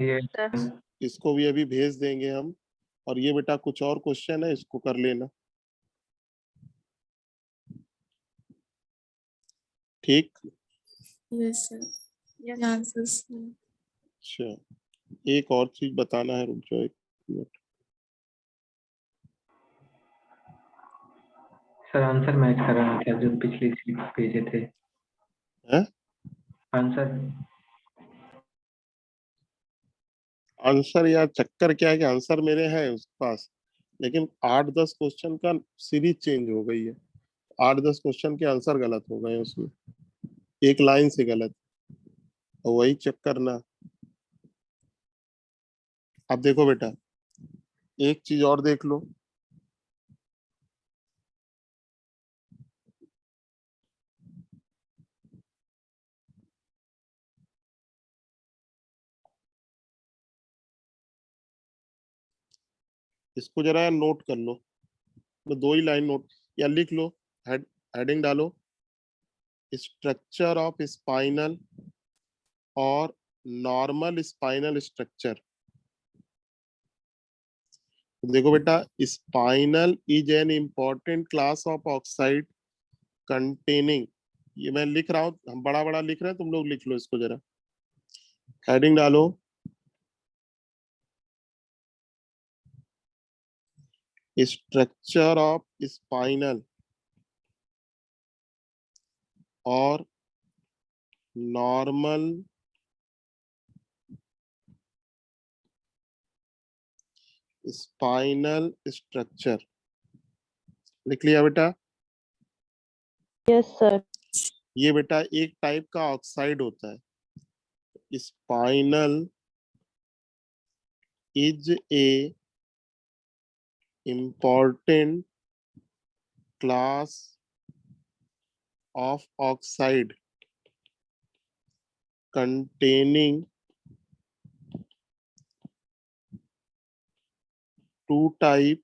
ये
इसको भी अभी भेज देंगे हम। और ये बेटा कुछ और क्वेश्चन है, इसको कर लेना। ठीक,
Yes, sir. The answers.
अच्छा एक और चीज बताना है, रुक जाओ एक मिनट।
सर आंसर मैच कर रहा था जो पिछली स्लिप भेजे थे।
हैं?
आंसर
आंसर यार चक्कर क्या है कि आंसर मेरे हैं उसके पास, लेकिन 8-10 क्वेश्चन का सीरीज चेंज हो गई है। 8-10 क्वेश्चन के आंसर गलत हो गए उसमें, एक लाइन से गलत, और वही चक्कर ना। अब देखो बेटा एक चीज और देख लो, इसको जरा नोट कर लो, तो 2 ही लाइन नोट या लिख लो, हेडिंग डालो, स्ट्रक्चर ऑफ स्पाइनल और नॉर्मल स्पाइनल स्ट्रक्चर। देखो बेटा, spinal is an important class of oxide containing, ये मैं लिख रहा हूँ, हम बड़ा बड़ा लिख रहे हैं, तुम लोग लिख लो इसको जरा, हेडिंग डालो। स्ट्रक्चर ऑफ स्पाइनल और नॉर्मल स्पाइनल स्ट्रक्चर। लिख लिया बेटा?
Yes sir.
ये बेटा एक टाइप का ऑक्साइड होता है। Spinal is a important class of oxide containing two type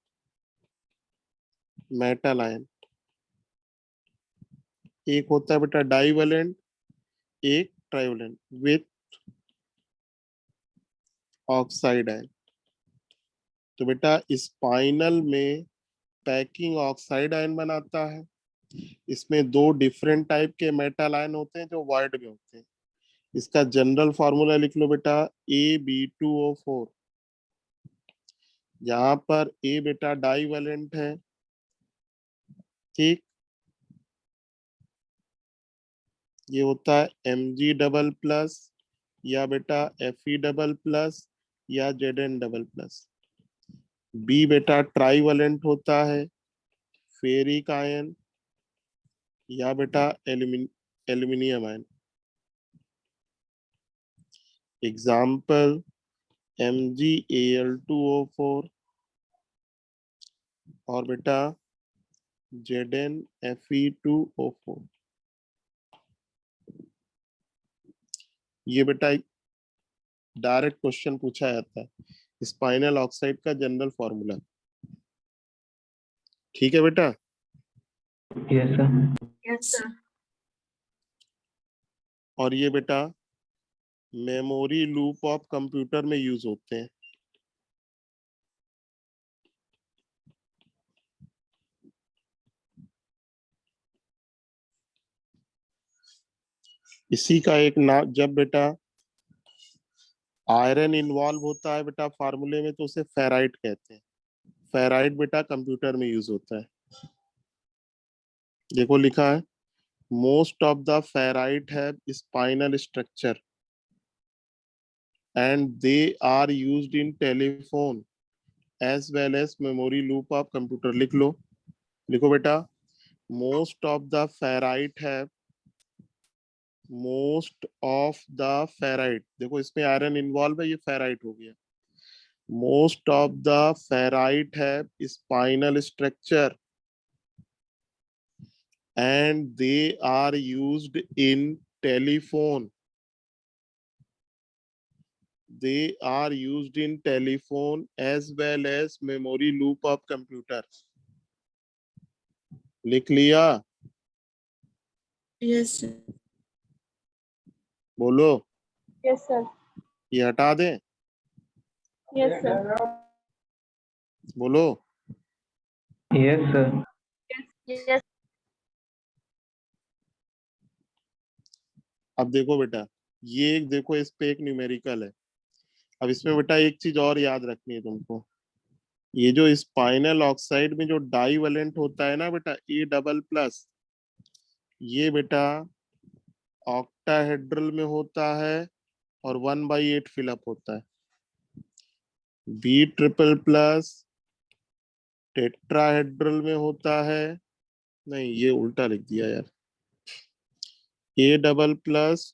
metal ion। एक होता है बेटा डाइवेलेंट, एक ट्राइवेलेंट विथ ऑक्साइड आयन। तो बेटा स्पाइनल में पैकिंग ऑक्साइड आयन बनाता है। इसमें दो डिफरेंट टाइप के मेटल आयन होते हैं जो वाइड में होते हैं। इसका जनरल फॉर्मूला लिख लो बेटा, AB2O4। यहाँ पर ए बेटा डाइवेलेंट है, ठीक, ये होता है Mg डबल प्लस या बेटा Fe डबल प्लस या Zn डबल प्लस। बी बेटा ट्राइवेलेंट होता है, फेरिक आयन या बेटा एल्यूमिनियम आयन। एग्जाम्पल MgAl2O4 और बेटा ZnFe2O4। ये बेटा डायरेक्ट क्वेश्चन पूछा जाता है, स्पाइनल ऑक्साइड का जनरल फॉर्मूला। ठीक है बेटा?
Yes sir.
Yes, sir.
और ये बेटा मेमोरी लूप ऑफ कंप्यूटर में यूज होते हैं। इसी का एक नाम, जब बेटा आयरन इन्वॉल्व होता है बेटा फार्मूले में तो उसे फेराइट कहते हैं। फेराइट बेटा कंप्यूटर में यूज होता है। देखो लिखा है, most of the ferrite have spinel structure and they are used in telephone as well as memory loop of computer. लिख लो, लिखो बेटा, most of the ferrite have, most of the ferrite, देखो इसमें आयरन इन्वॉल्व है, ये ferrite हो गया। Most of the ferrite have spinel structure and they are used in telephone, they are used in telephone as well as memory loop of computer। लिख लिया?
Yes, sir.
बोलो,
yes sir.
ये हटा दें?
Yes sir.
बोलो।
Yes sir.
Yes.
अब देखो बेटा, ये एक देखो, इस पे एक न्यूमेरिकल है। अब इसमें बेटा एक चीज और याद रखनी है तुमको, ये जो स्पाइनल ऑक्साइड में जो डाइवेलेंट होता है ना बेटा, ए डबल प्लस, ये बेटा ऑक्टाहेड्रल में होता है और 1/8 फिलअप होता है। बी ट्रिपल प्लस टेट्राहेड्रल में होता है, नहीं ये उल्टा लिख दिया यार, A double plus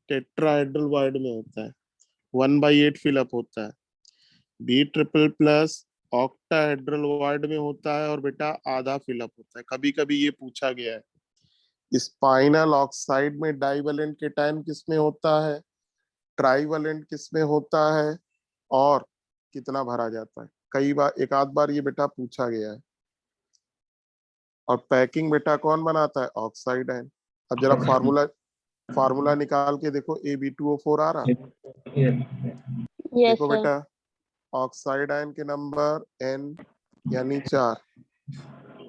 tetrahedral void में होता है, 1/8 फिलअप होता है। B triple plus octahedral void में होता है और बेटा आधा फिलअप होता है। कभी कभी ये पूछा गया है, स्पाइनल ऑक्साइड में डाइवेलेंट केटायन किसमें होता है, ट्राइवेलेंट किसमें होता है, और कितना भरा जाता है। कई बार, एक आध बार ये बेटा पूछा गया है। और पैकिंग बेटा कौन बनाता है, ऑक्साइड आयन। अब जरा फार्मूला निकाल के देखो, AB2O4 आ रहा।
Yes.
Yes,
देखो
sir.
बेटा, ऑक्साइड आयन के नंबर N यानी 4,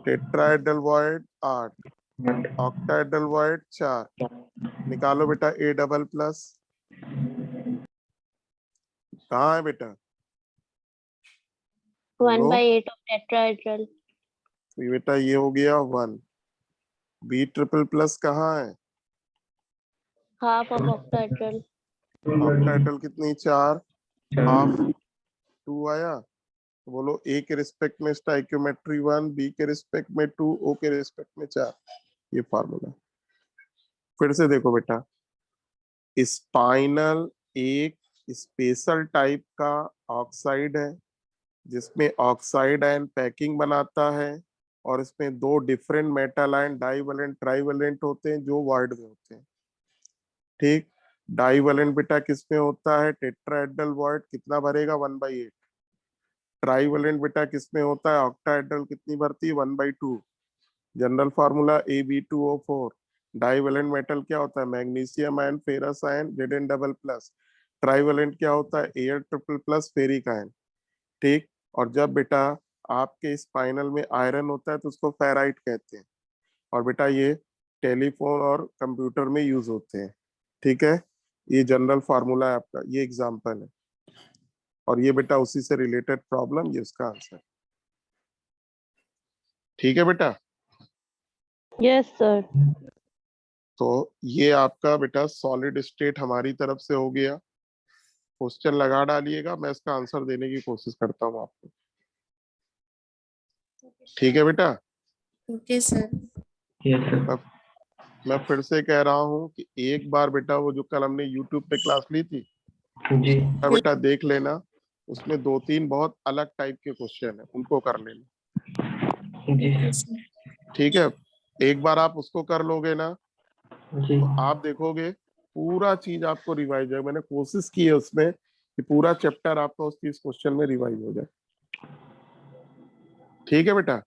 टेट्राहेड्रल वॉइड 8, ऑक्टाहेड्रल वॉइड 4, निकालो बेटा A डबल प्लस। कहाँ है बेटा?
1/8 of tetrahedral.
तो ये बेटा ये हो गया 1। B ट्रिपल प्लस कहाँ है?
Half of octahedral.
ऑक्टाहेड्रल कितनी? 4, हाफ 2 आया। तो बोलो A के रिस्पेक्ट में स्टाइक्योमेट्री 1, B के रिस्पेक्ट में 2, O के रिस्पेक्ट में 4। ये फार्मूला। फिर से देखो बेटा, स्पाइनल एक स्पेशल टाइप का ऑक्साइड है जिसमें ऑक्साइड आयन पैकिंग बनाता है, और इसमें 2 different metal ion divalent trivalent होते हैं जो वॉइड में होते हैं। ठीक, डाइवेलेंट बेटा किसमें होता है? टेट्राहेड्रल वॉइड कितना भरेगा? 1/8। ट्राइवेलेंट बेटा किसमें होता है? ऑक्टाहेड्रल कितनी भरती है? 1/2। General formula AB2O4। Divalent metal क्या होता है? Magnesium ion, ferrous ion, Zn double plus. Trivalent क्या होता है? Al triple plus, ferric ion. ठीक, और जब बेटा आपके स्पाइनल में आयरन होता है तो उसको फेराइट कहते हैं, और बेटा ये टेलीफोन और कंप्यूटर में यूज होते हैं। ठीक है, ये जनरल फार्मूला है आपका, ये एग्जांपल है, और ये बेटा उसी से रिलेटेड प्रॉब्लम, ये उसका आंसर। ठीक है बेटा,
Yes, sir.
तो ये आपका बेटा सॉलिड स्टेट हमारी तरफ से हो गया। क्वेश्चन लगा डालिएगा, मैं इसका आंसर देने की कोशिश करता हूँ आपको। ठीक है बेटा,
ओके सर।
Yes, sir.
मैं फिर से कह रहा हूँ कि एक बार बेटा वो जो कल हमने YouTube पे क्लास ली थी,
जी
बेटा देख लेना, उसमें 2-3 बहुत अलग टाइप के क्वेश्चन है, उनको कर लेना।
जी
ओके सर।
ठीक है, एक बार आप उसको कर लोगे ना,
जी
तो आप देखोगे पूरा चीज आपको रिवाइज है। मैंने कोशिश की है उसमें कि पूरा चैप्टर आपका उस 30 क्वेश्चन में रिवाइज हो जाए। ठीक है बेटा,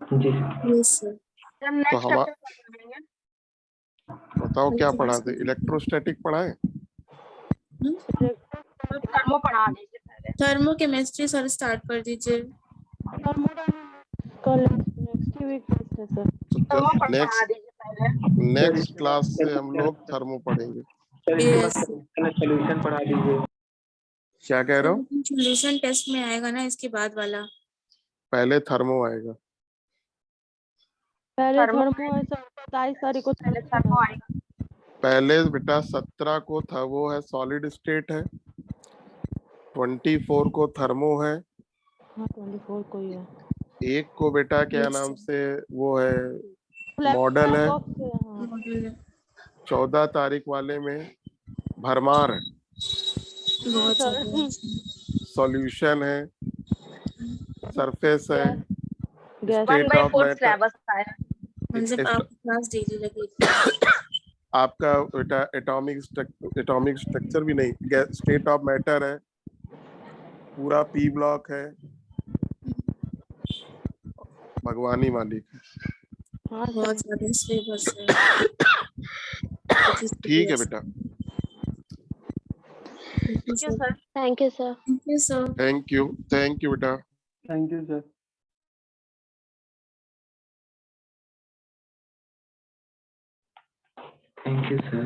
जी
यस सर।
सर नेक्स्ट
हम
चैप्टर कब पढ़ेंगे?
बताओ क्या पढ़ाते? इलेक्ट्रोस्टैटिक पढ़ाए?
तो थर्मो पढ़ा दीजिए पहले।
थर्मोकेमिस्ट्री सर स्टार्ट कर दीजिए।
कल next week test है sir.
थर्मो पढ़ा
नेक्स्ट
दीजिए पहले।
नेक्स्ट क्लास से हम लोग थर्मो पढ़ेंगे।
यस
सोल्यूशन पढ़ा दीजिए।
क्या कह रहे हो?
सॉल्यूशन टेस्ट में आएगा ना इसके बाद वाला।
पहले थर्मो आएगा।
पहले
थर्मो
थर्मो है सर, 27 तारीख को
पहले थर्मो आएगा।
पहले बेटा 17 को था वो है सॉलिड स्टेट है, 24 को थर्मो है,
हाँ 24 को ही है।
एक को बेटा क्या
Yes,
नाम
sir.
से वो है मॉडल है,
हाँ,
मॉड्यूल है।
14 तारीख वाले में भरमार है,
बहुत
सर।
ज्यादा।
सॉल्यूशन है, सरफेस है,
gas
state of
1/4
matter.
Syllabus का है।
मतलब आपकी क्लास डेली लगेगी।
आपका बेटा एटॉमिक स्ट्रक्चर भी नहीं, स्टेट ऑफ मैटर है, पूरा पी ब्लॉक है, भगवानी मालिक है।
हाँ सर।
बहुत ज्यादा सिलेबस है।
ठीक है बेटा,
thank you sir.
Thank you sir.
Thank you sir.
Thank you बेटा।
Thank you sir. Thank you sir.